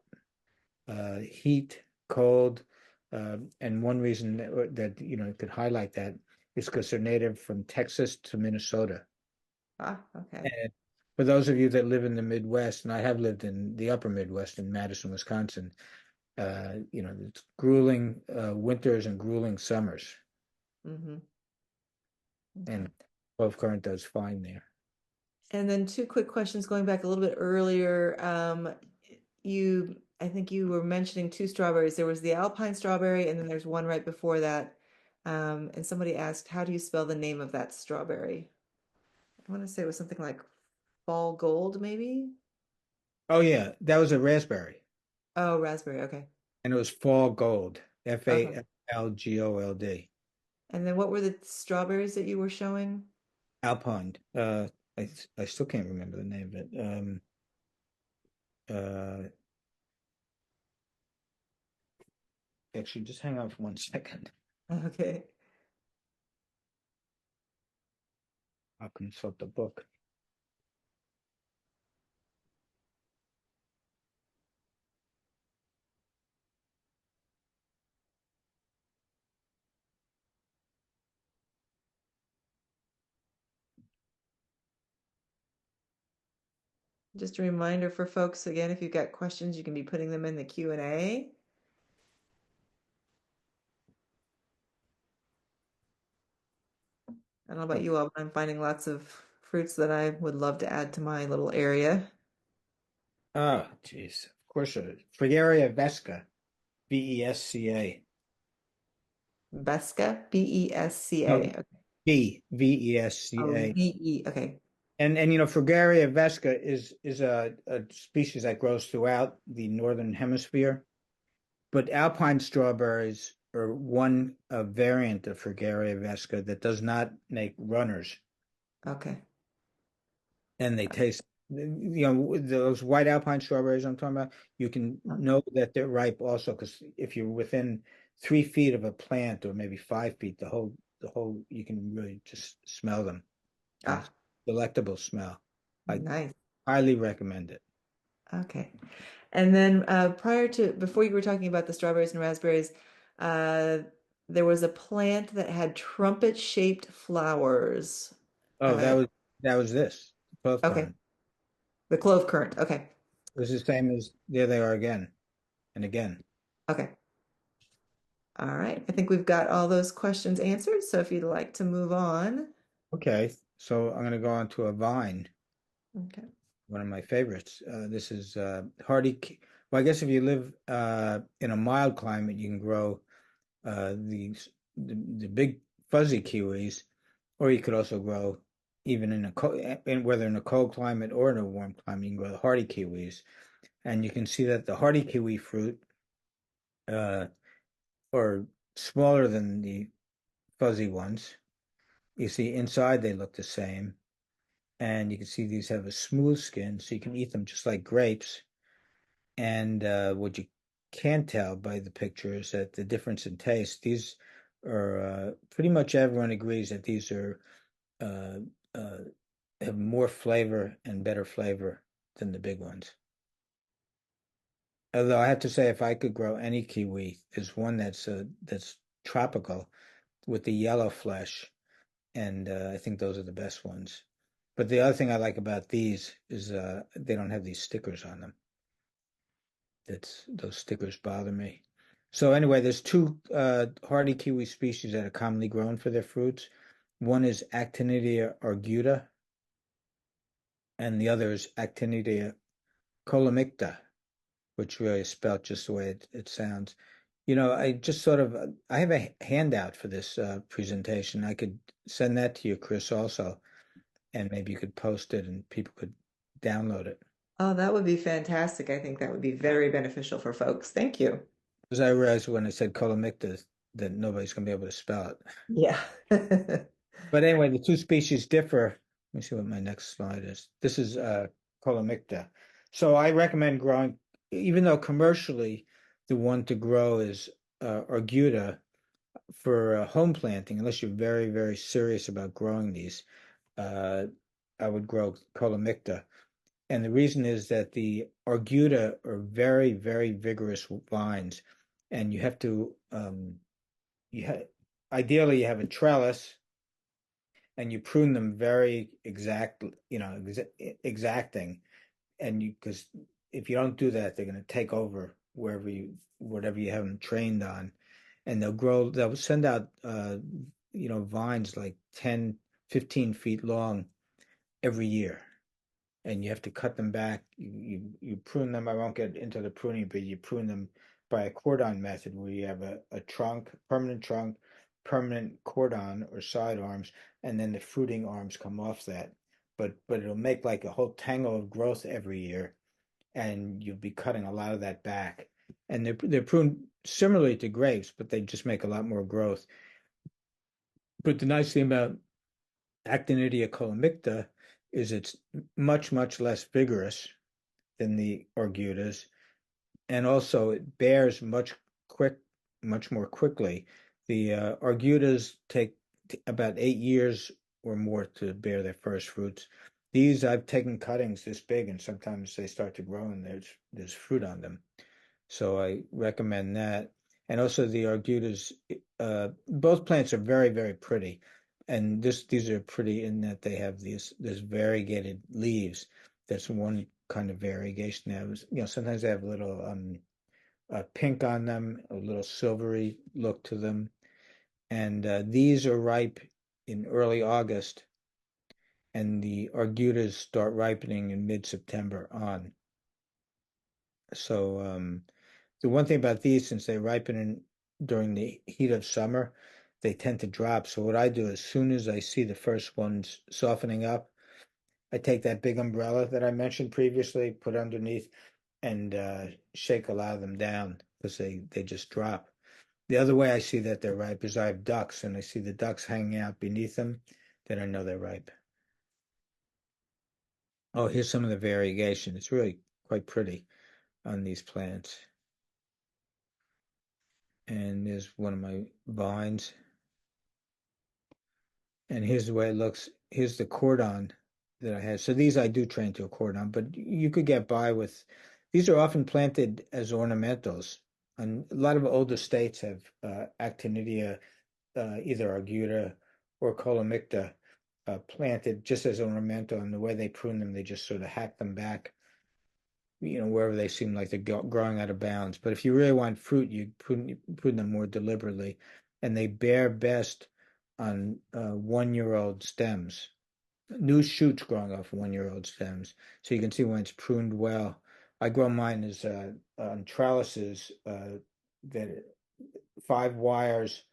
heat, cold, and one reason that could highlight that is because they're native from Texas to Minnesota. Ah, okay. for those of you that live in the Midwest, and I have lived in the upper Midwest in Madison, Wisconsin, it's grueling winters and grueling summers, Hmm. Okay. and Clove Current does fine there. And then two quick questions going back a little bit earlier. I think you were mentioning two strawberries. There was the Alpine strawberry, and then there's one right before that. And somebody asked, how do you spell the name of that strawberry? I want to say it was something like Fall Gold, maybe? Oh yeah, that was a raspberry, Oh, raspberry. Okay. and it was Fall Gold, Okay. Fallgold. And then what were the strawberries that you were showing? Alpine. I still can't remember the name of it. Uh, Actually, just hang on for 1 second. Okay. I'll consult the book. Just a reminder for folks, again, if you've got questions, you can be putting them in the Q&A. I don't know about you all, but I'm finding lots of fruits that I would love to add to my little area. Oh, geez. Of course, Fragaria vesca, Vesca. Besca, B-E-S-C-A. No, Okay. Vesca. Oh, V-E. Okay. And Fragaria vesca is a species that grows throughout the northern hemisphere. But alpine strawberries are one variant of Fragaria vesca that does not make runners, Okay. and they taste, those white alpine strawberries I'm talking about. You can know that they're ripe also because if you're within 3 feet of a plant or maybe 5 feet, the whole you can really just smell them, and it's Ah, delectable smell. I nice. highly recommend it. Okay. And then before you were talking about the strawberries and raspberries, uh, there was a plant that had trumpet-shaped flowers. Oh, Uh, that was this clove okay. currant. The clove currant. Okay. It was the same as there they are again and again. Okay. All right. I think we've got all those questions answered. So if you'd like to move on. Okay, so I'm going to go on to a vine, Okay. one of my favorites. This is well, I guess if you live in a mild climate, you can grow the big fuzzy kiwis, or you could also grow even whether in a cold climate or in a warm climate, you can grow the hardy kiwis. And you can see that the hardy kiwi fruit uh, are smaller than the fuzzy ones. You see inside they look the same. And you can see these have a smooth skin, so you can eat them just like grapes. And what you can't tell by the picture is that the difference in taste. These are pretty much everyone agrees that these are uh, uh, have more flavor and better flavor than the big ones. Although I have to say, if I could grow any kiwi, there's one that's tropical with the yellow flesh, and I think those are the best ones. But the other thing I like about these is they don't have these stickers on them. Those stickers bother me. So anyway, there's two hardy kiwi species that are commonly grown for their fruits. One is Actinidia arguta, and the other is Actinidia colomicta, which really is spelled just the way it sounds. I just I have a handout for this presentation. I could send that to you, Chris, also, and maybe you could post it and people could download it. Oh, that would be fantastic. I think that would be very beneficial for folks. Thank you. Because I realized when I said colomicta that nobody's going to be able to spell it. Yeah. But anyway, the two species differ. Let me see what my next slide is. This is colomicta. So I recommend growing, even though commercially the one to grow is arguta for home planting, unless you're very, very serious about growing these. Uh, I would grow colomicta. And the reason is that the arguta are very, very vigorous vines, and you have to you have ideally you have a trellis, and you prune them very exacting, and because if you don't do that, they're going to take over whatever you have them trained on, and they'll send out vines like 10, 15 feet long every year, and you have to cut them back. You prune them. I won't get into the pruning, but you prune them by a cordon method where you have a trunk, permanent cordon or side arms, and then the fruiting arms come off that. But it'll make like a whole tangle of growth every year, and you'll be cutting a lot of that back. And they're pruned similarly to grapes, but they just make a lot more growth. But the nice thing about Actinidia colomicta is it's much, much less vigorous than the Argutas, and also it bears much more quickly. The Argutas take about 8 years or more to bear their first fruits. These I've taken cuttings this big, and sometimes they start to grow and there's fruit on them. So I recommend that. And also the Argutas, both plants are very, very pretty. And these are pretty in that they have this variegated leaves. That's one kind of variegation. Sometimes they have a little pink on them, a little silvery look to them. And these are ripe in early August, and the Argutas start ripening in mid-September on. So the one thing about these, since they ripen during the heat of summer, they tend to drop. So what I do, as soon as I see the first ones softening up, I take that big umbrella that I mentioned previously, put underneath, and shake a lot of them down because they just drop. The other way I see that they're ripe is I have ducks, and I see the ducks hanging out beneath them, then I know they're ripe. Oh, here's some of the variegation. It's really quite pretty on these plants. And there's one of my vines. And here's the way it looks. Here's the cordon that I have. So these I do train to a cordon, but you could get by with, these are often planted as ornamentals. And a lot of older states have actinidia, either arguta or colomicta, planted just as ornamental. And the way they prune them, they just sort of hack them back, wherever they seem like they're growing out of bounds. But if you really want fruit, you prune them more deliberately, and they bear best on 1-year-old stems, new shoots growing off 1-year-old stems. So you can see when it's pruned well. I grow mine as on trellises that 5 wires,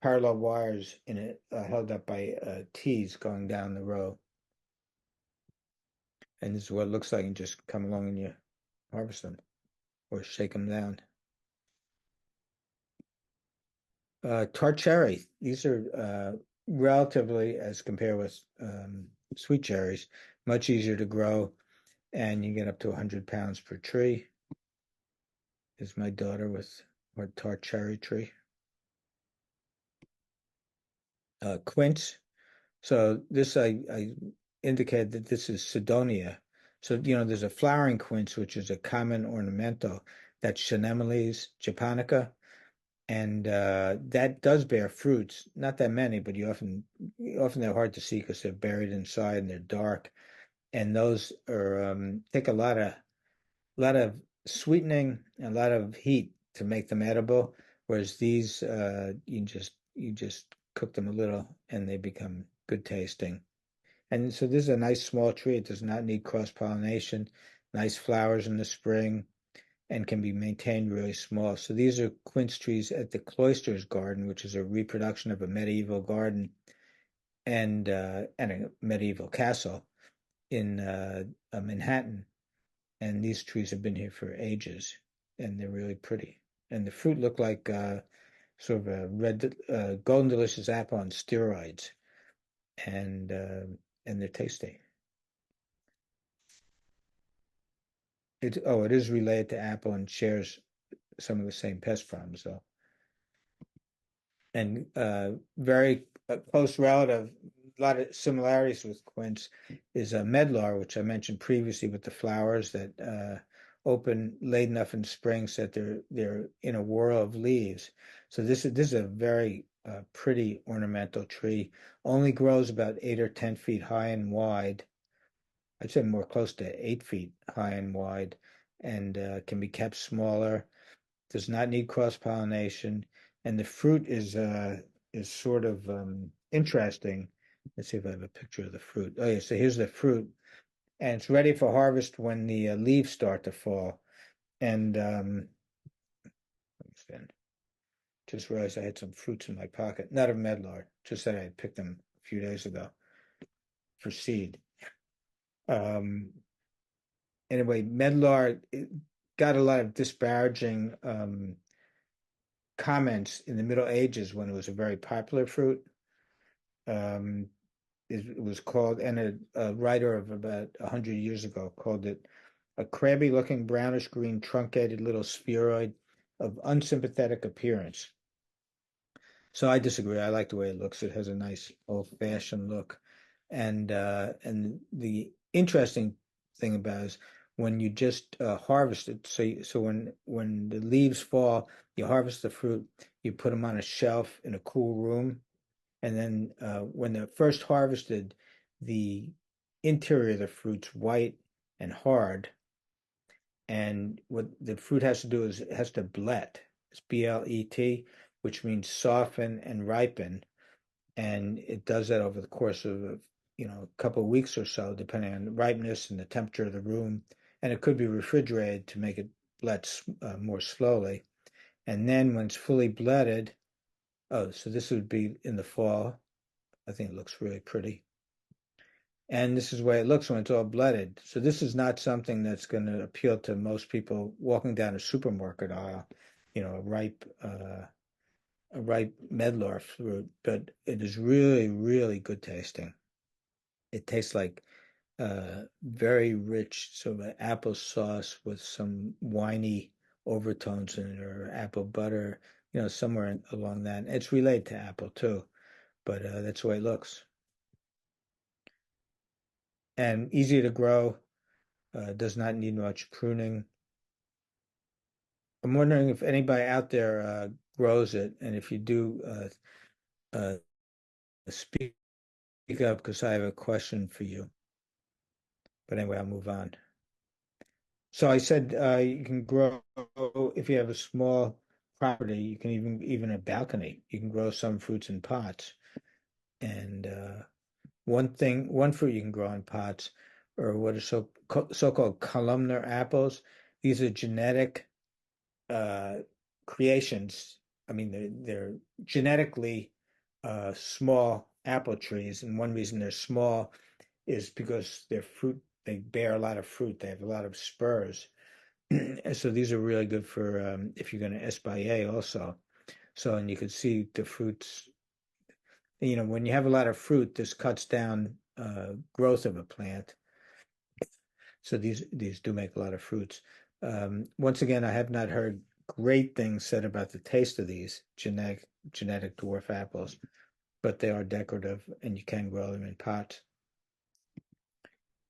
parallel wires in it, held up by T's going down the row. And this is what it looks like, and just come along and you harvest them or shake them down. Tart cherry. These are relatively, as compared with sweet cherries, much easier to grow, and you get up to 100 pounds per tree. Is my daughter with our tart cherry tree. Quince. So this I indicate that this is Sidonia. So there's a flowering quince, which is a common ornamental. That's Chanemeles japonica. And that does bear fruits, not that many, but often they're hard to see because they're buried inside and they're dark. And those are take a lot of sweetening and a lot of heat to make them edible. Whereas these, you just cook them a little and they become good tasting. And so this is a nice small tree. It does not need cross pollination. Nice flowers in the spring, and can be maintained really small. So these are quince trees at the Cloisters Garden, which is a reproduction of a medieval garden and a medieval castle in Manhattan. And these trees have been here for ages, and they're really pretty. And the fruit look like sort of a red, golden delicious apple on steroids, and they're tasty. It is related to apple and shares some of the same pest problems, though. And very close relative, a lot of similarities with quince is a medlar, which I mentioned previously, with the flowers that open late enough in spring so that they're in a whirl of leaves. So this is a very a pretty ornamental tree. Only grows about 8 or 10 feet high and wide. I'd say more close to 8 feet high and wide, and can be kept smaller. Does not need cross pollination, and the fruit is sort of interesting. Let's see if I have a picture of the fruit. Oh yeah, so here's the fruit, and it's ready for harvest when the leaves start to fall. And just realized I had some fruits in my pocket, not of medlar, just that I had picked them a few days ago for seed. Um, anyway, medlar got a lot of disparaging comments in the Middle Ages when it was a very popular fruit. Um, it was called, and a writer of about 100 years ago called it a crabby looking brownish green truncated little spheroid of unsympathetic appearance. So I disagree. I like the way it looks. It has a nice old-fashioned look. And the interesting thing about it is when you just harvest it. So when the leaves fall, you harvest the fruit, you put them on a shelf in a cool room, and then when they're first harvested, the interior of the fruit's white and hard, and what the fruit has to do is it has to blet. It's BLET, which means soften and ripen, and it does that over the course of a couple of weeks or so, depending on the ripeness and the temperature of the room. And it could be refrigerated to make it blet more slowly. And then when it's fully bletted, oh, so this would be in the fall. I think it looks really pretty. And this is the way it looks when it's all bletted. So this is not something that's going to appeal to most people walking down a supermarket aisle, a ripe medlar fruit, but it is really, really good tasting. It tastes like very rich sort of apple sauce with some winey overtones in it, or apple butter, somewhere along that. It's related to apple too, but that's the way it looks. And easy to grow, does not need much pruning. I'm wondering if anybody out there grows it, and if you do, speak up because I have a question for you. But anyway, I'll move on. So I said you can grow if you have a small property. You can even a balcony. You can grow some fruits in pots. And one fruit you can grow in pots, or what are so-called columnar apples. These are genetic creations. I mean, they're genetically small apple trees, and one reason they're small is because their fruit, they bear a lot of fruit. They have a lot of spurs. So these are really good for if you're going to espalier also. So, and you can see the fruits, when you have a lot of fruit, this cuts down growth of a plant. So these do make a lot of fruits. Once again, I have not heard great things said about the taste of these genetic dwarf apples, but they are decorative and you can grow them in pots.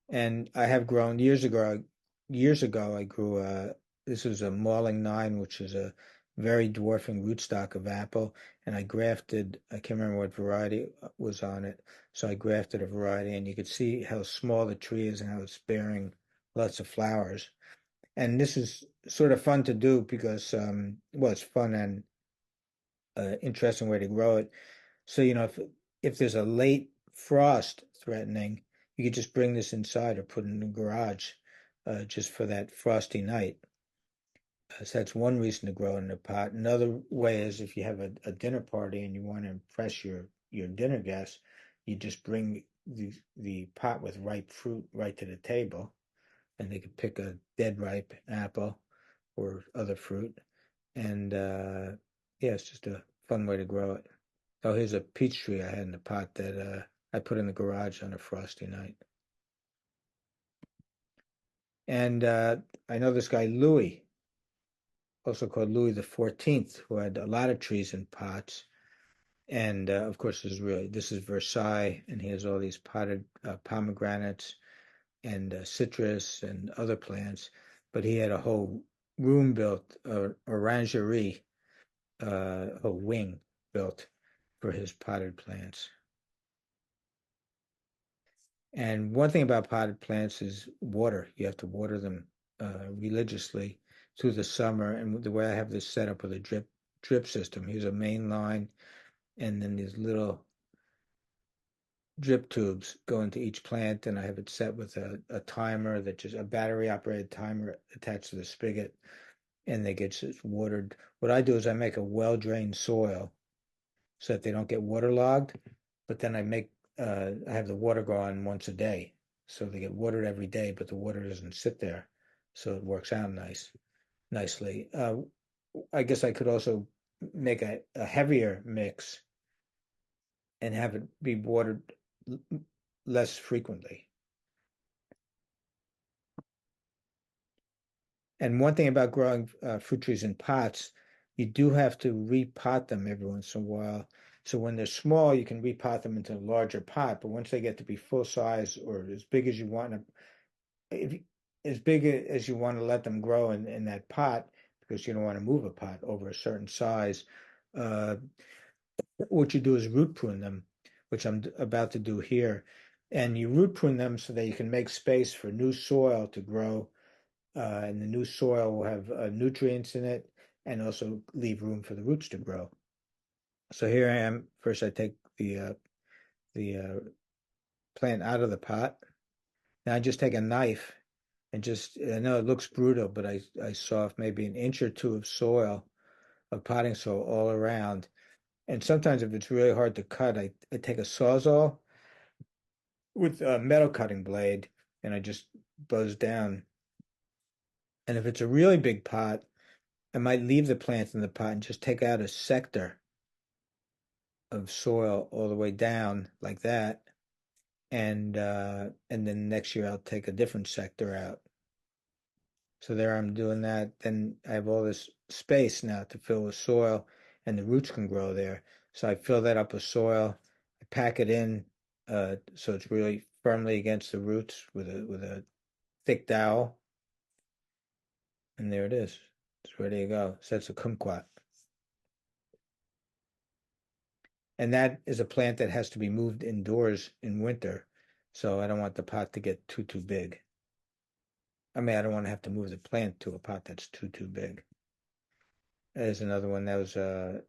And I have grown years ago. Years ago, I grew this was a Marling 9, which is a very dwarfing rootstock of apple. And I grafted, I can't remember what variety was on it. So I grafted a variety, and you could see how small the tree is and how it's bearing lots of flowers. And this is sort of fun to do because, well, it's fun and interesting way to grow it. So, if there's a late frost threatening, you could just bring this inside or put it in the garage just for that frosty night. So that's one reason to grow it in a pot. Another way is if you have a dinner party and you want to impress your dinner guests, you just bring the pot with ripe fruit right to the table, and they could pick a dead ripe apple or other fruit. And yeah, it's just a fun way to grow it. Oh, here's a peach tree I had in the pot that I put in the garage on a frosty night. And I know this guy Louis, also called Louis the 14th, who had a lot of trees in pots. And of course, this is Versailles, and he has all these potted pomegranates and citrus and other plants. But he had a whole room built, orangerie, a wing built, for his potted plants. And one thing about potted plants is water. You have to water them religiously through the summer. And the way I have this set up with a drip system, here's a main line, and then these little drip tubes go into each plant, and I have it set with a timer that just a battery operated timer attached to the spigot, and they get just watered. What I do is I make a well drained soil so that they don't get waterlogged, but then I have the water go on once a day, so they get watered every day, but the water doesn't sit there, so it works out nicely. I guess I could also make a heavier mix and have it be watered less frequently. And one thing about growing fruit trees in pots, you do have to repot them every once in a while. So when they're small, you can repot them into a larger pot. But once they get to be full size or as big as you want to, if as big as you want to let them grow in that pot, because you don't want to move a pot over a certain size, uh, what you do is root prune them, which I'm about to do here. And you root prune them so that you can make space for new soil to grow, and the new soil will have nutrients in it and also leave room for the roots to grow. So here I am. First, I take the plant out of the pot. Now I just take a knife and just, I know it looks brutal, but I saw maybe an inch or two of soil, of potting soil all around. And sometimes if it's really hard to cut, I take a Sawzall with a metal cutting blade and I just buzz down. And if it's a really big pot, I might leave the plant in the pot and just take out a sector of soil all the way down like that. And then next year I'll take a different sector out. So there I'm doing that. Then I have all this space now to fill with soil and the roots can grow there. So I fill that up with soil, I pack it in so it's really firmly against the roots with a thick dowel. And there it is. It's ready to go. So that's a kumquat. And that is a plant that has to be moved indoors in winter. So I don't want the pot to get too big. I mean, I don't want to have to move the plant to a pot that's too big. There's another one that was it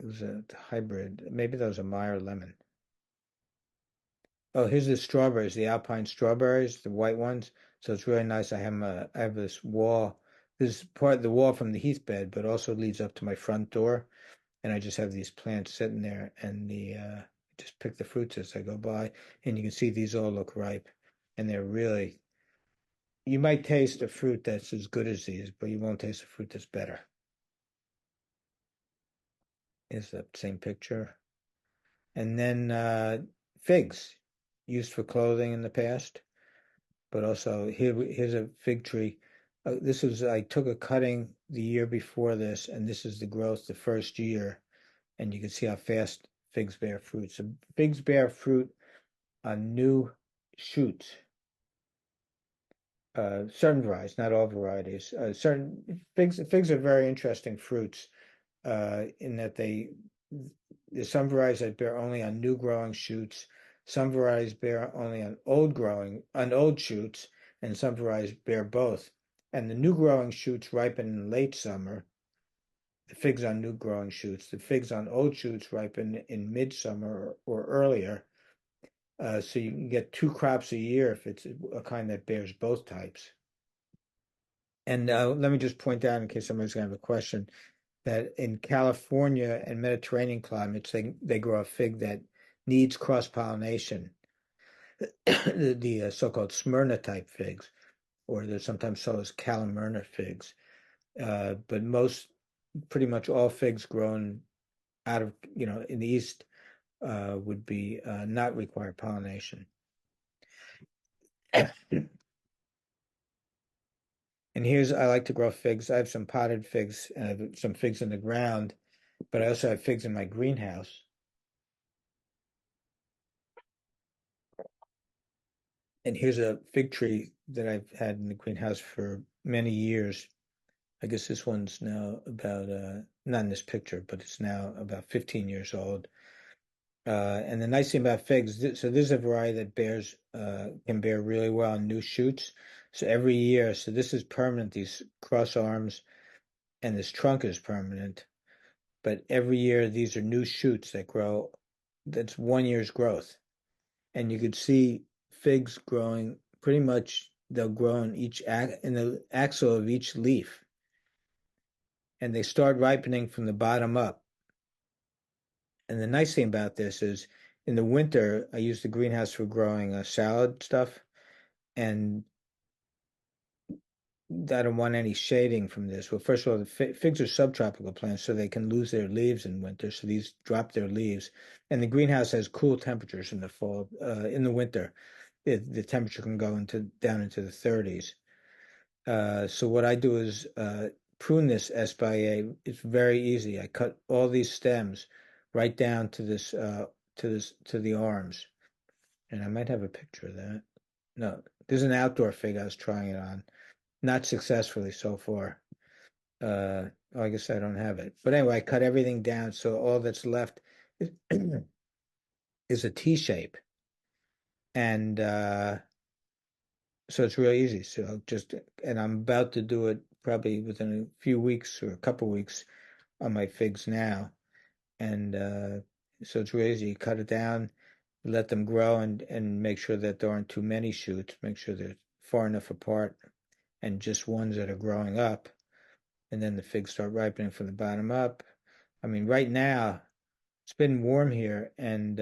was a hybrid. Maybe that was a Meyer lemon. Oh, here's the strawberries, the Alpine strawberries, the white ones. So it's really nice. I have this wall. This is part of the wall from the heath bed, but also leads up to my front door. And I just have these plants sitting there, and just pick the fruits as I go by, and you can see these all look ripe, and they're really. You might taste a fruit that's as good as these, but you won't taste a fruit that's better. Is that same picture? And then figs, used for clothing in the past, but also here's a fig tree. I took a cutting the year before this, and this is the growth the first year, and you can see how fast figs bear fruit. So figs bear fruit on new shoots. Certain varieties, not all varieties. Certain figs are very interesting fruits in that there's some varieties that bear only on new growing shoots. Some varieties bear only on old shoots, and some varieties bear both. And the new growing shoots ripen in late summer. The figs on new growing shoots. The figs on old shoots ripen in midsummer or earlier. So you can get two crops a year if it's a kind that bears both types. And let me just point out, in case somebody's going to have a question, that in California and Mediterranean climates, they grow a fig that needs cross-pollination, the so-called Smyrna type figs, or they're sometimes sold as Calamurna figs. But pretty much all figs grown out of, in the East would be not require pollination. And I like to grow figs. I have some potted figs and I have some figs in the ground, but I also have figs in my greenhouse. And here's a fig tree that I've had in the greenhouse for many years. I guess this one's now about not in this picture, but it's now about 15 years old. And the nice thing about figs, so this is a variety that bears can bear really well on new shoots. So every year, so this is permanent, these cross arms, and this trunk is permanent. But every year, these are new shoots that grow. That's 1 year's growth, and you could see figs growing pretty much. They'll grow in in the axil of each leaf, and they start ripening from the bottom up. And the nice thing about this is in the winter, I use the greenhouse for growing salad stuff, and I don't want any shading from this. Well, first of all, the figs are subtropical plants, so they can lose their leaves in winter. So these drop their leaves, and the greenhouse has cool temperatures in the fall. In the winter, the temperature can go down into the 30s. So what I do is prune this espalier. It's very easy. I cut all these stems right down to to the arms, and I might have a picture of that. No, there's an outdoor fig I was trying it on, not successfully so far. I guess I don't have it, but anyway, I cut everything down, so all that's left is, is a T shape, and so it's really easy. So and I'm about to do it probably within a few weeks or a couple weeks on my figs now. And so it's really easy. You cut it down, let them grow, and make sure that there aren't too many shoots. Make sure they're far enough apart and just ones that are growing up. And then the figs start ripening from the bottom up. I mean, right now it's been warm here, and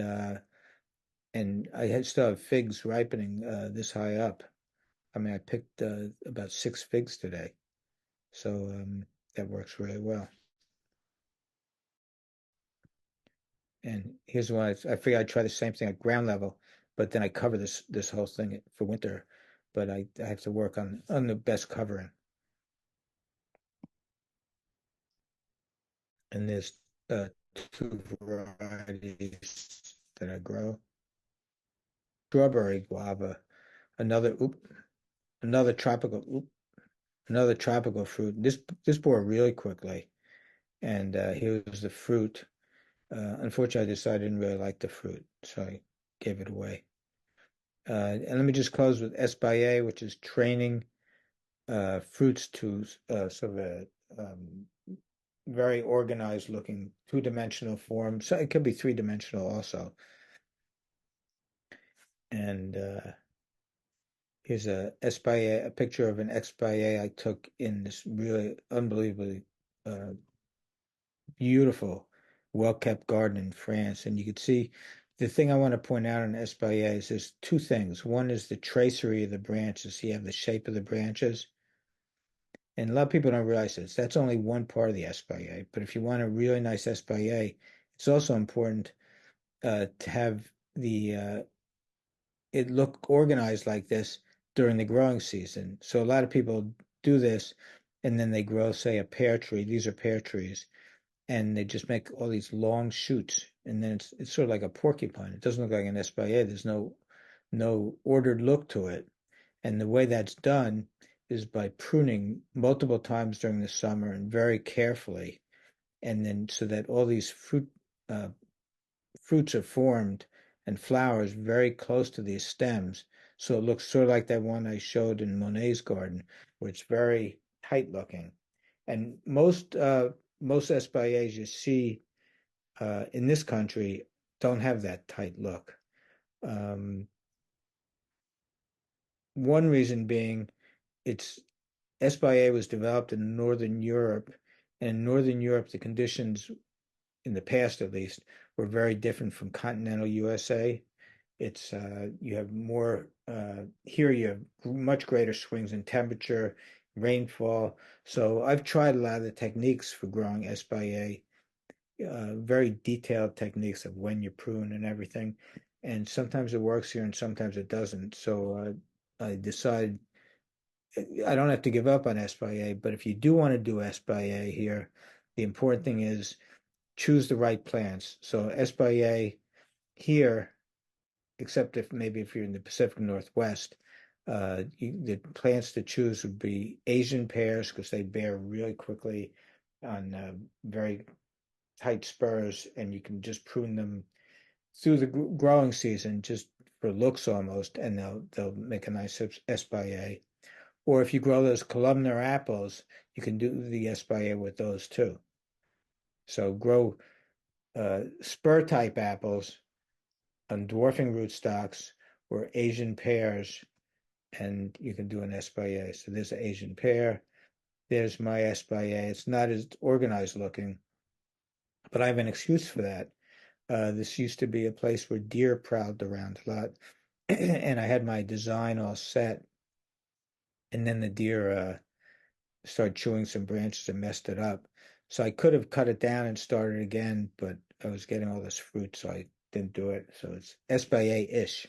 still have figs ripening this high up. I mean, I picked about 6 figs today, so that works really well. And here's one I figured I'd try the same thing at ground level, but then I cover this whole thing for winter. But I have to work on the best covering. And there's two varieties that I grow. Strawberry guava, another another another tropical fruit. This bore really quickly, and here's the fruit. Unfortunately, I decided I didn't really like the fruit, so I gave it away. And let me just close with Espaye, which is training fruits to sort of a very organized looking two-dimensional form. So it could be three-dimensional also. And here's a picture of an Espaye I took in this really unbelievably beautiful, well-kept garden in France. And you could see the thing I want to point out on Espalier is there's two things. One is the tracery of the branches. You have the shape of the branches. And a lot of people don't realize this. That's only one part of the Espalier. But if you want a really nice Espalier, it's also important to have the it look organized like this during the growing season. So a lot of people do this and then they grow, say, a pear tree. These are pear trees, and they just make all these long shoots, and then it's sort of like a porcupine. It doesn't look like an espalier. There's no ordered look to it, and the way that's done is by pruning multiple times during the summer and very carefully, and then so that all these fruits are formed and flowers very close to these stems. So it looks sort of like that one I showed in Monet's garden, where it's very tight looking. And most espaliers you see in this country don't have that tight look. Um, one reason being it's espalier was developed in Northern Europe, and in Northern Europe the conditions in the past at least were very different from continental USA. It's you have more here you have much greater swings in temperature, rainfall. So I've tried a lot of the techniques for growing espalier, very detailed techniques of when you prune and everything. And sometimes it works here and sometimes it doesn't. So I decided I don't have to give up on espalier, but if you do want to do espalier here, the important thing is choose the right plants. So espalier here, except if maybe if you're in the Pacific Northwest, The plants to choose would be Asian pears because they bear really quickly on very tight spurs, and you can just prune them through the growing season just for looks almost, and they'll make a nice espalier. Or if you grow those columnar apples, you can do the espalier with those too. So grow spur type apples on dwarfing rootstocks or Asian pears, and you can do an espalier. So there's an Asian pear. There's my espalier. It's not as organized looking, but I have an excuse for that. This used to be a place where deer prowled around a lot, and I had my design all set, and then the deer started chewing some branches and messed it up. So I could have cut it down and started again, but I was getting all this fruit, so I didn't do it. So it's espalier-ish.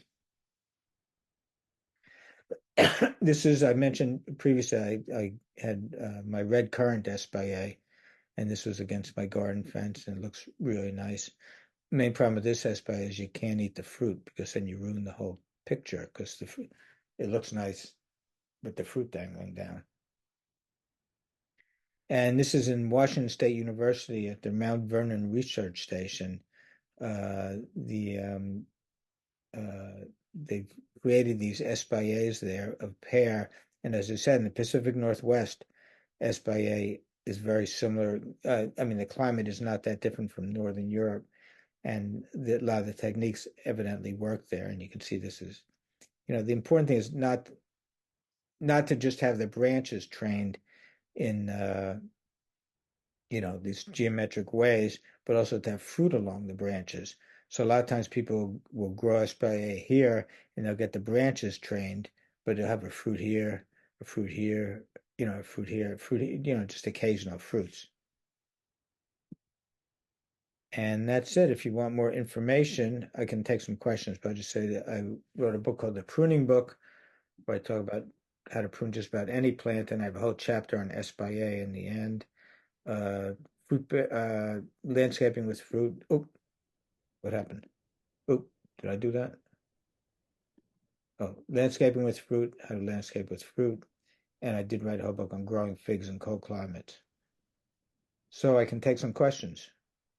This is, I mentioned previously, I had my red currant espalier, and this was against my garden fence, and it looks really nice. Main problem with this espalier is you can't eat the fruit because then you ruin the whole picture because the fruit, it looks nice with the fruit dangling down. And this is in Washington State University at the Mount Vernon Research Station. The They've created these espaliers there of pear, and as I said, in the Pacific Northwest, espalier is very similar. I mean, the climate is not that different from Northern Europe, and a lot of the techniques evidently work there. And you can see this is, the important thing is not to just have the branches trained in these geometric ways, but also to have fruit along the branches. So a lot of times people will grow espalier here and they'll get the branches trained, but they'll have a fruit here, a fruit here, a fruit here, a fruit here, just occasional fruits. And that's it. If you want more information, I can take some questions, but I'll just say that I wrote a book called The Pruning Book, where I talk about how to prune just about any plant, and I have a whole chapter on espalier in the end. Fruit, landscaping with fruit. Oh, what happened? Oh, did I do that? Oh, landscaping with fruit, how to landscape with fruit. And I did write a whole book on growing figs in cold climates. So I can take some questions.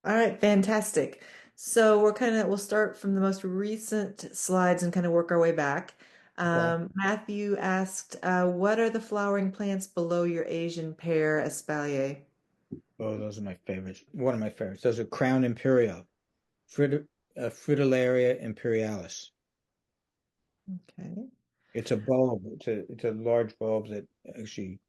All right, fantastic. So we'll start from the most recent slides and kind of work our way back. Okay. Matthew asked, what are the flowering plants below your Asian pear espalier? Oh, those are my favorites. One of my favorites. Those are Crown Imperial, Fritillaria imperialis. Okay. It's a bulb. It's a large bulb that actually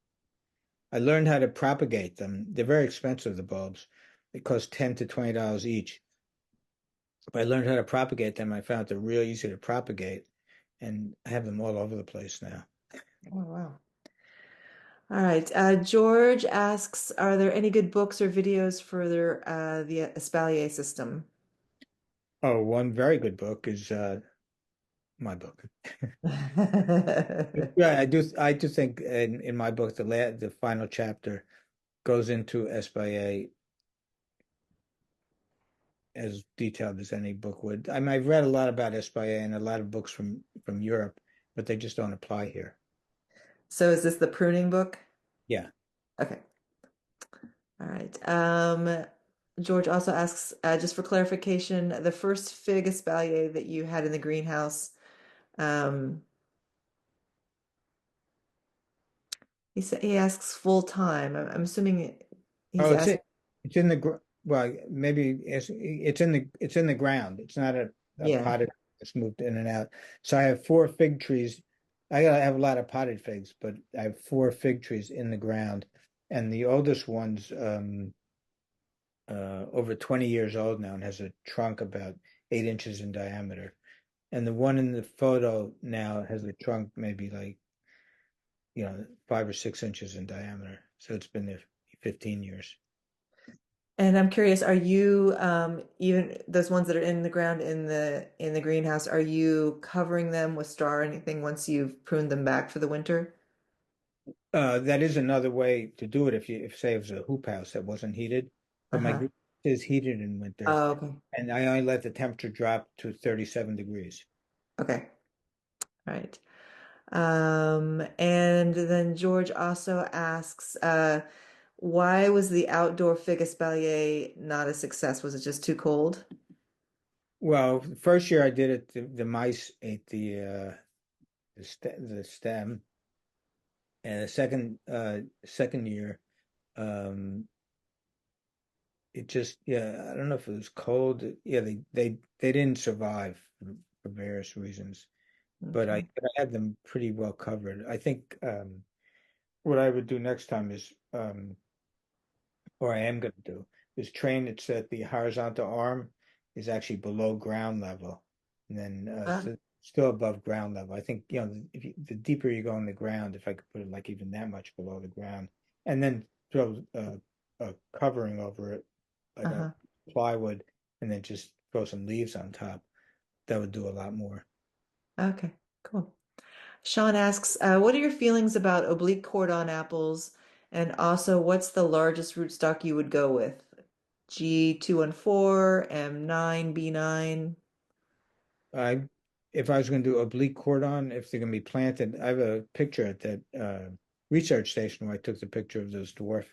I learned how to propagate them. They're very expensive, the bulbs. They cost $10 to $20 each. But I learned how to propagate them. I found they're real easy to propagate, and I have them all over the place now. Oh, wow. All right. George asks, are there any good books or videos for the espalier system? Oh, one very good book is my book. Yeah, I do think in my book the final chapter goes into espalier as detailed as any book would. I mean, I've read a lot about espalier and a lot of books from Europe, but they just don't apply here. So is this the pruning book? Yeah. Okay. All right. George also asks, just for clarification, the first fig espalier that you had in the greenhouse, um, he asks full time. I'm assuming he's Oh, asking. it's in the well, maybe it's in the ground. It's not a Yeah. potted it's moved in and out. So I have four fig trees. I have a lot of potted figs, but I have four fig trees in the ground, and the oldest one's over 20 years old now and has a trunk about 8 inches in diameter. And the one in the photo now has a trunk maybe like 5 or 6 inches in diameter. So it's been there 15 years. And I'm curious, are you even those ones that are in the ground in the greenhouse, are you covering them with straw or anything once you've pruned them back for the winter? That is another way to do it if say it was a hoop house that wasn't heated, but my Uh-huh. group is heated in winter, Oh, okay. and I only let the temperature drop to 37 degrees. Okay. All right. And then George also asks, why was the outdoor fig espalier not a success? Was it just too cold? Well, the first year I did it, the mice ate the stem, and the second year, um, it just yeah, I don't know if it was cold. Yeah, they didn't survive for various reasons, but Okay. I had them pretty well covered. I think what I would do next time is or I am going to do, is train it so that the horizontal arm is actually below ground level, and then Ah, so still above ground level. I think, if the deeper you go in the ground, if I could put it like even that much below the ground, and then throw a covering over it, like a uh-huh. plywood, and then just throw some leaves on top, that would do a lot more. Okay, cool. Sean asks, what are your feelings about oblique cordon apples? And also, what's the largest rootstock you would go with? G214, M9, B9. I, if I was going to do oblique cordon, if they're going to be planted, I have a picture at that research station where I took the picture of those dwarf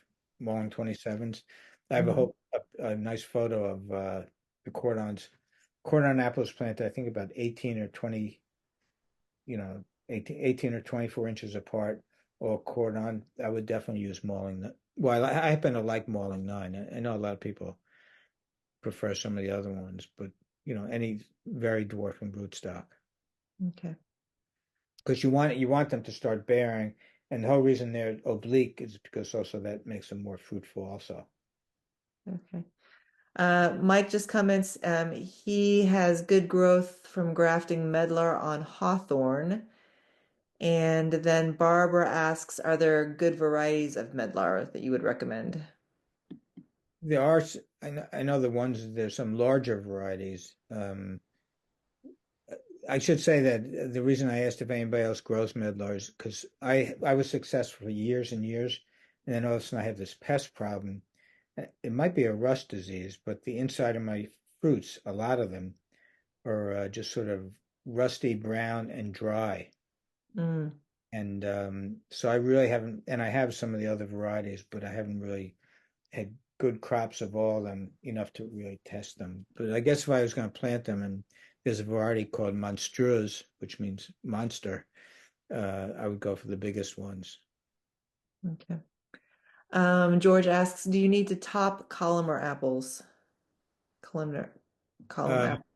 Mulling 27s. I have Mhm. a nice photo of the cordons. Cordon apples planted, I think about 18 or 20, 18 or 24 inches apart, or cordon. I would definitely use Mulling. Well, I happen to like Mulling 9. I know a lot of people prefer some of the other ones, but any very dwarfing rootstock. Okay. Because you want them to start bearing, and the whole reason they're oblique is because also that makes them more fruitful also. Okay. Mike just comments, he has good growth from grafting medlar on hawthorn. And then Barbara asks, are there good varieties of medlar that you would recommend? There are I know the ones there's some larger varieties. I should say that the reason I asked if anybody else grows medlar is because I was successful for years and years, and then all of a sudden I have this pest problem. It might be a rust disease, but the inside of my fruits, a lot of them are just sort of rusty brown and dry. Mm, And so I really haven't, and I have some of the other varieties, but I haven't really had good crops of all of them enough to really test them. But I guess if I was going to plant them, and there's a variety called monstrueuse, which means monster, I would go for the biggest ones. okay. George asks, do you need to top columnar apples? Columnar, column Uh, apple.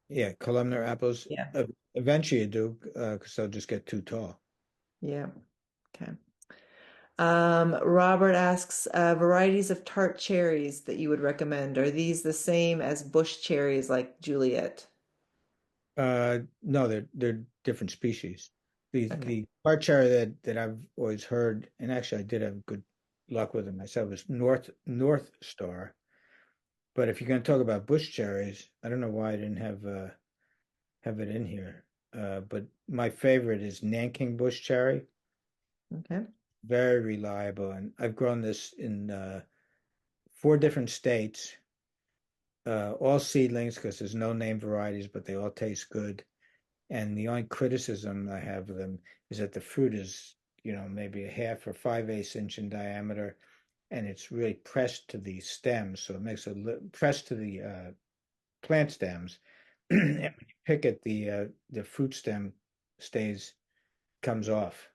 yeah, columnar apples. Yeah. Eventually you do, because they'll just get too tall. Yeah. Okay. Robert asks, varieties of tart cherries that you would recommend. Are these the same as bush cherries like Juliet? No, they're different species. The Okay. the part cherry that I've always heard, and actually I did have good luck with them myself, was North Star. But if you're going to talk about bush cherries, I don't know why I didn't have it in here. But my favorite is Nanking bush cherry. Okay. Very reliable, and I've grown this in four different states, all seedlings because there's no name varieties, but they all taste good. And the only criticism I have of them is that the fruit is, maybe a half or 5/8 inch in diameter, and it's really pressed to the stems, so it makes pressed to the plant stems. And when you pick it, the fruit stem stays comes off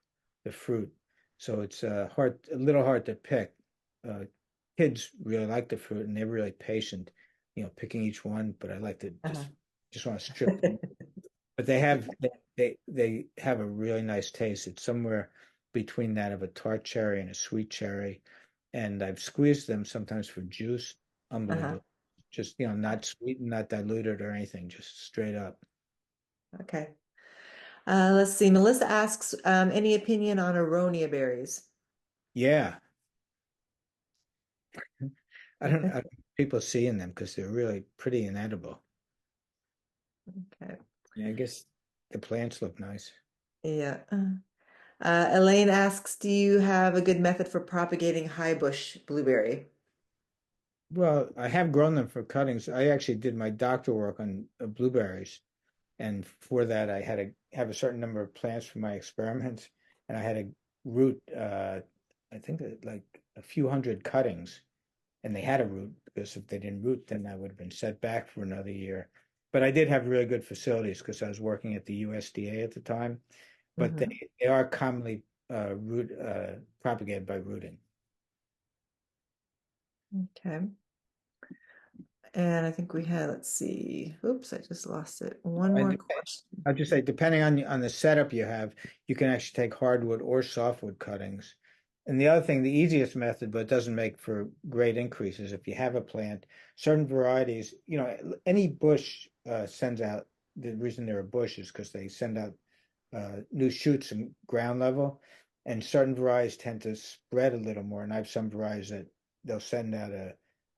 the fruit, so it's a little hard to pick. Uh, Kids really like the fruit, and they're really patient, picking each one. But I like to Uh-huh. just want to strip them. But they have a really nice taste. It's somewhere between that of a tart cherry and a sweet cherry. And I've squeezed them sometimes for juice. Uh-huh. Unbelievable. Just, not sweetened, not diluted or anything, just straight up. Okay. Let's see. Melissa asks, any opinion on aronia berries? Yeah. I don't people seeing them because they're really pretty and edible. Okay. Yeah, I guess the plants look nice. Yeah. Elaine asks, do you have a good method for propagating high bush blueberry? Well, I have grown them for cuttings. I actually did my doctor work on blueberries. And for that, I had have a certain number of plants for my experiments, and I had to root, I think like a few hundred cuttings, and they had to root because if they didn't root, then I would have been set back for another year. But I did have really good facilities because I was working at the USDA at the time, but Mhm. they are commonly propagated by rooting. Okay. And I think we had, let's see. Oops, I just lost it. One And more question. I'll just say, depending on the setup you have, you can actually take hardwood or softwood cuttings. And the other thing, the easiest method, but it doesn't make for great increases, if you have a plant, certain varieties, any bush sends out, the reason they're a bush is because they send out new shoots in ground level, and certain varieties tend to spread a little more. And I have some varieties that they'll send out a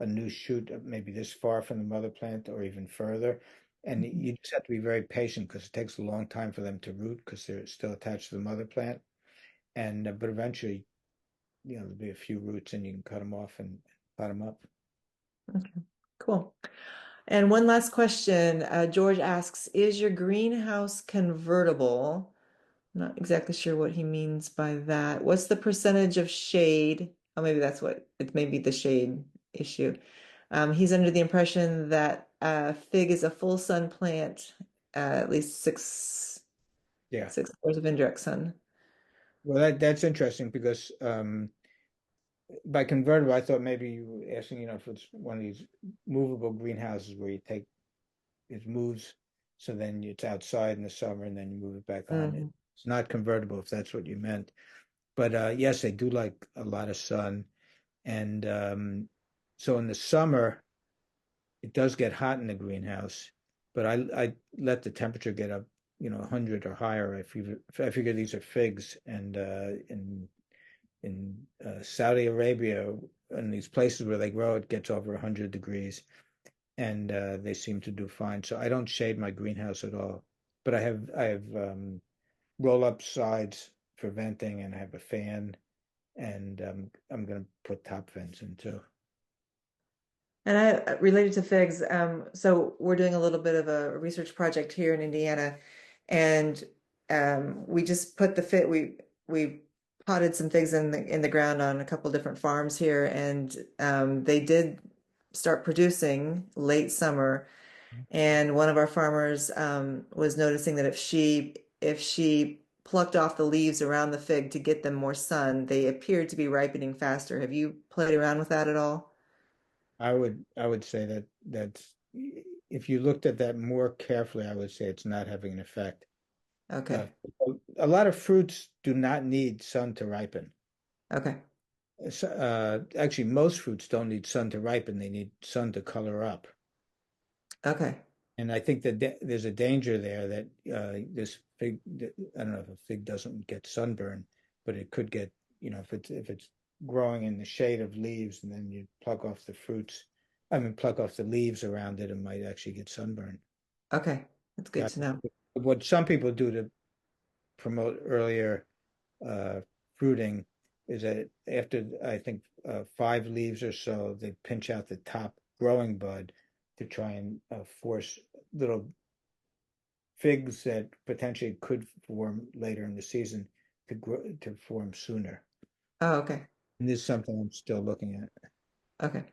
new shoot maybe this far from the mother plant or even further. And Mhm. you just have to be very patient because it takes a long time for them to root because they're still attached to the mother plant. And but eventually, there'll be a few roots and you can cut them off and pot them up. Okay, cool. And one last question. George asks, is your greenhouse convertible? Not exactly sure what he means by that. What's the percentage of shade? Oh, maybe that's what it may be the shade issue. He's under the impression that fig is a full sun plant, at least Yeah. 6 hours of indirect sun. Well, that's interesting because by convertible, I thought maybe you were asking, if it's one of these movable greenhouses where you take it moves, so then it's outside in the summer and then you move it back on. Mhm. It's not convertible if that's what you meant. But yes, they do like a lot of sun. And so in the summer, it does get hot in the greenhouse, but I let the temperature get up, 100 or higher. I figure these are figs, and in Saudi Arabia, in these places where they grow, it gets over 100 degrees, and they seem to do fine. So I don't shade my greenhouse at all, but I have roll up sides for venting, and I have a fan, and I'm going to put top vents in too. And I related to figs, so we're doing a little bit of a research project here in Indiana, and we just put the fit we potted some figs in the ground on a couple different farms here, and they did start producing late summer. And one of our farmers was noticing that if she plucked off the leaves around the fig to get them more sun, they appeared to be ripening faster. Have you played around with that at all? I would say that's if you looked at that more carefully, I would say it's not having an effect. Uh, Okay. a lot of fruits do not need sun to ripen. Okay. Actually, most fruits don't need sun to ripen. They need sun to color up. Okay. And I think that there's a danger there that this fig, I don't know if a fig doesn't get sunburn, but it could get, if it's growing in the shade of leaves and then you pluck off the fruits, I mean, pluck off the leaves around it, it might actually get sunburn. Okay. That's good Yeah. to know. What some people do to promote earlier uh, fruiting is that after I think 5 leaves or so, they pinch out the top growing bud to try and force little figs that potentially could form later in the season to form sooner. Oh, okay. And this is something I'm still looking at. Okay.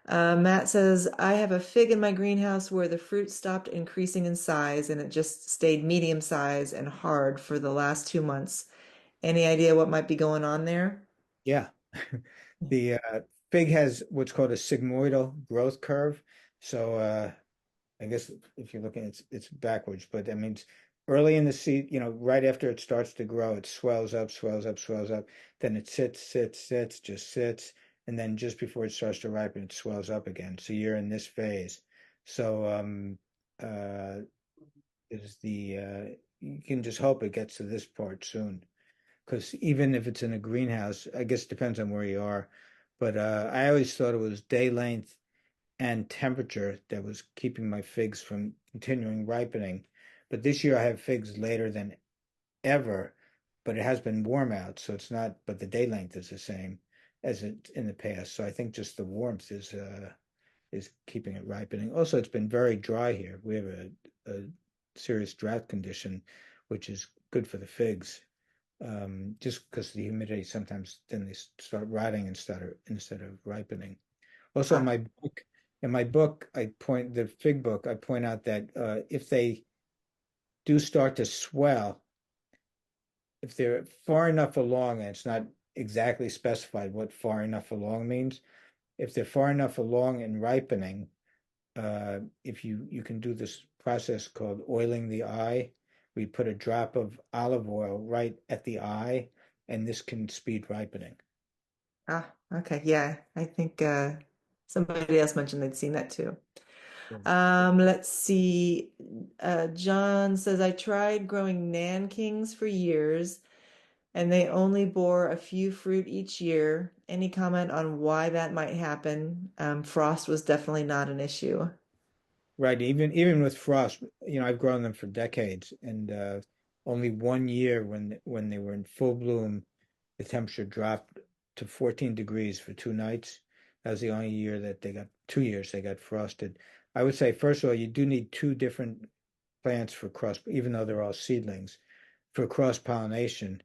Matt says, I have a fig in my greenhouse where the fruit stopped increasing in size and it just stayed medium size and hard for the last 2 months. Any idea what might be going on there? Yeah. The fig has what's called a sigmoidal growth curve. So I guess if you're looking, it's backwards, but that means early in the seed, right after it starts to grow, it swells up, swells up, swells up. Then it sits, sits, sits, just sits, and then just before it starts to ripen, it swells up again. So you're in this phase. So uh, is the you can just hope it gets to this part soon, because even if it's in a greenhouse, I guess it depends on where you are. But I always thought it was day length and temperature that was keeping my figs from continuing ripening. But this year I have figs later than ever, but it has been warm out, so it's not, but the day length is the same as it in the past. So I think just the warmth is keeping it ripening. Also, it's been very dry here. We have a serious drought condition which is good for the figs. Just because the humidity sometimes then they start rotting instead of ripening. Also, Ah, in my book, the fig book, I point out that if they do start to swell, if they're far enough along, and it's not exactly specified what far enough along means, if they're far enough along in ripening, if you can do this process called oiling the eye. We put a drop of olive oil right at the eye, and this can speed ripening. okay. Yeah, I think somebody else mentioned they'd seen that too. Yeah. Let's see. John says, I tried growing Nankings for years and they only bore a few fruit each year. Any comment on why that might happen? Frost was definitely not an issue. Right. Even with frost, I've grown them for decades, and only one year when they were in full bloom, the temperature dropped to 14 degrees for 2 nights. That was the only year that 2 years they got frosted. I would say, first of all, you do need two different plants for cross, even though they're all seedlings, for cross pollination.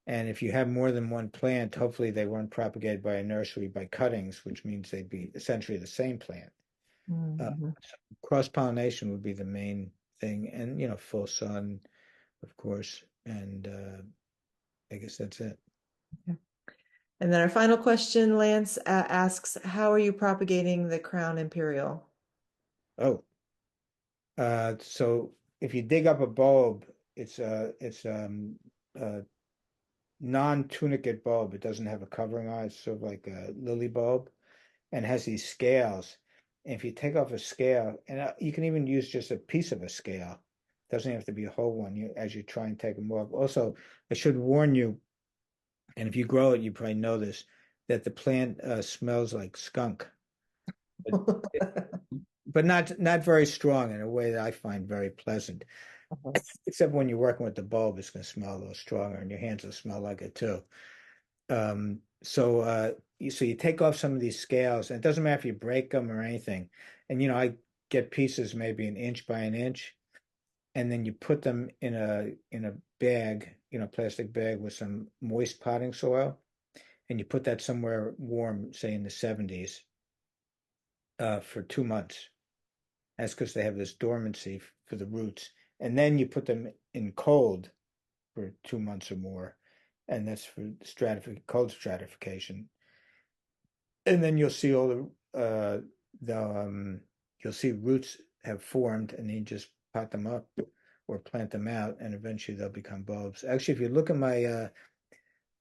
And if you have more than one plant, hopefully they weren't propagated by a nursery by cuttings, which means they'd be essentially the same plant. Uh, Mhm. Cross pollination would be the main thing, and full sun, of course. And I guess that's it. And then our final question, Lance asks, how are you propagating the Crown Imperial? Oh, so if you dig up a bulb, it's a non-tunicate bulb. It doesn't have a covering on it. It's sort of like a lily bulb, and has these scales. And if you take off a scale, and you can even use just a piece of a scale, doesn't have to be a whole one. As you try and take them off. Also, I should warn you, and if you grow it, you probably know this, that the plant smells like skunk, but, but not very strong in a way that I find very pleasant. Except when you're working with the bulb, it's going to smell a little stronger, and your hands will smell like it too. So you take off some of these scales, and it doesn't matter if you break them or anything. And I get pieces maybe an inch by an inch, and then you put them in a bag, plastic bag with some moist potting soil, and you put that somewhere warm, say in the 70s, for 2 months. That's because they have this dormancy for the roots. And then you put them in cold for 2 months or more, and that's for cold stratification. And then you'll see all the you'll see roots have formed, and then you just pot them up or plant them out, and eventually they'll become bulbs. Actually, if you look at my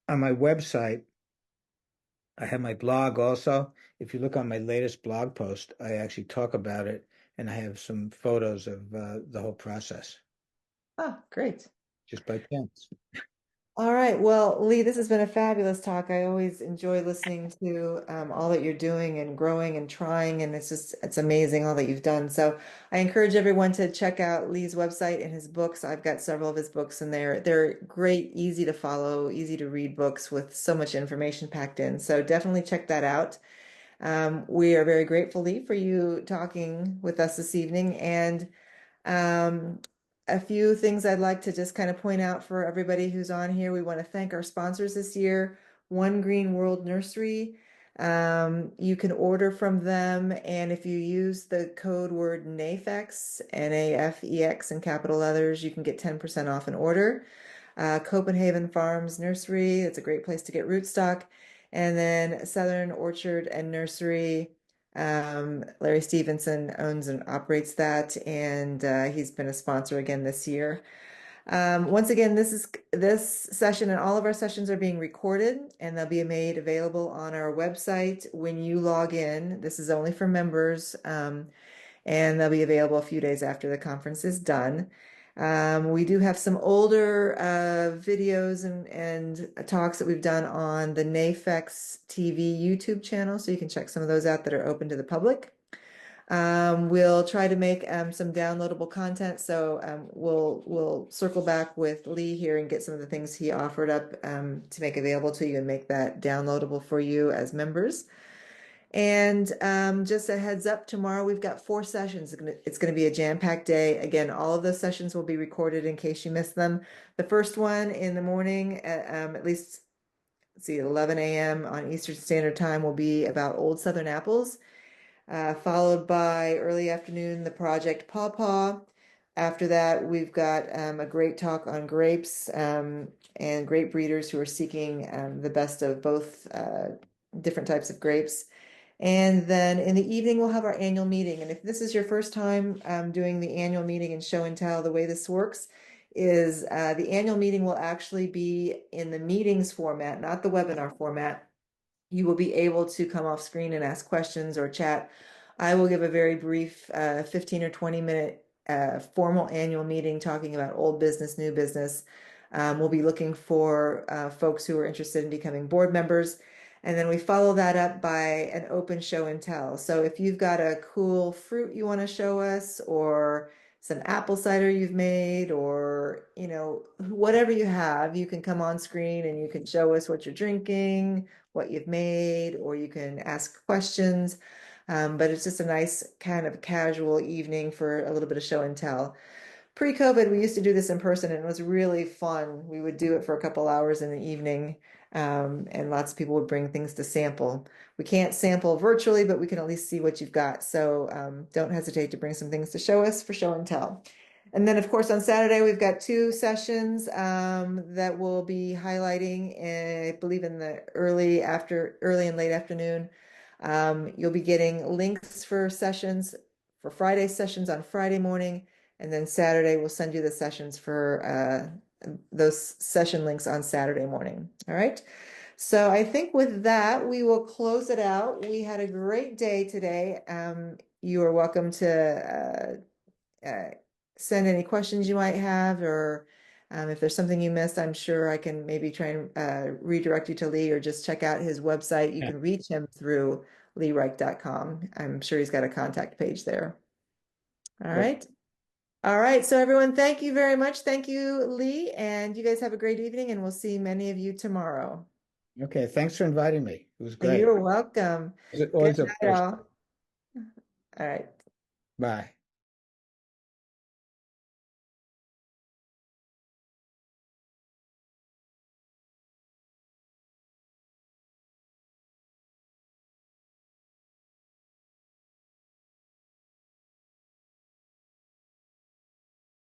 on my website, I have my blog also. If you look on my latest blog post, I actually talk about it, and I have some photos of the whole process Oh, great. just by chance. All right. Well, Lee, this has been a fabulous talk. I always enjoy listening to all that you're doing and growing and trying, and it's amazing all that you've done. So I encourage everyone to check out Lee's website and his books. I've got several of his books, and they're great, easy to follow, easy to read books with so much information packed in. So definitely check that out. We are very grateful, Lee, for you talking with us this evening, and um, a few things I'd like to just kind of point out for everybody who's on here. We want to thank our sponsors this year, One Green World Nursery. You can order from them, and if you use the code word NAFEX, NAFEX in capital letters, you can get 10% off an order. Copenhagen Farms Nursery, it's a great place to get rootstock. And then Southern Orchard and Nursery. Larry Stevenson owns and operates that, and he's been a sponsor again this year. Once again, this session and all of our sessions are being recorded, and they'll be made available on our website when you log in. This is only for members, and they'll be available a few days after the conference is done. We do have some older videos and talks that we've done on the NAFEX TV YouTube channel, so you can check some of those out that are open to the public. We'll try to make some downloadable content, so we'll circle back with Lee here and get some of the things he offered up to make available to you and make that downloadable for you as members. And just a heads up, tomorrow we've got 4 sessions. It's going to be a jam-packed day. Again, all of those sessions will be recorded in case you missed them. The first one in the morning, at least, let's see, 11 a.m. on Eastern Standard Time, will be about old Southern apples, followed by early afternoon, the Project Pawpaw. After that, we've got a great talk on grapes and grape breeders who are seeking the best of both different types of grapes. And then in the evening, we'll have our annual meeting. And if this is your first time doing the annual meeting and show and tell, the way this works is the annual meeting will actually be in the meetings format, not the webinar format. You will be able to come off screen and ask questions or chat. I will give a very brief 15 or 20-minute formal annual meeting talking about old business, new business. We'll be looking for folks who are interested in becoming board members. And then we follow that up by an open show and tell. So if you've got a cool fruit you want to show us, or some apple cider you've made, or whatever you have, you can come on screen and you can show us what you're drinking, what you've made, or you can ask questions. But it's just a nice kind of casual evening for a little bit of show and tell. Pre-COVID, we used to do this in person and it was really fun. We would do it for a couple hours in the evening, and lots of people would bring things to sample. We can't sample virtually, but we can at least see what you've got. So don't hesitate to bring some things to show us for show and tell. And then, of course, on Saturday, we've got 2 sessions that we'll be highlighting, I believe in the early and late afternoon. You'll be getting links for sessions, for Friday sessions on Friday morning, and then Saturday we'll send you the sessions for those session links on Saturday morning. All right. So I think with that, we will close it out. We had a great day today. You are welcome to send any questions you might have, or if there's something you missed, I'm sure I can maybe try and redirect you to Lee, or just check out his website. You can reach him through leereich.com. I'm sure he's got a contact page there. All right. All right. So everyone, thank you very much. Thank you, Lee. And you guys have a great evening, and we'll see many of you tomorrow. Okay, thanks for inviting me. It was great. You're welcome. It's Good always a night, pleasure. all. All right. Bye.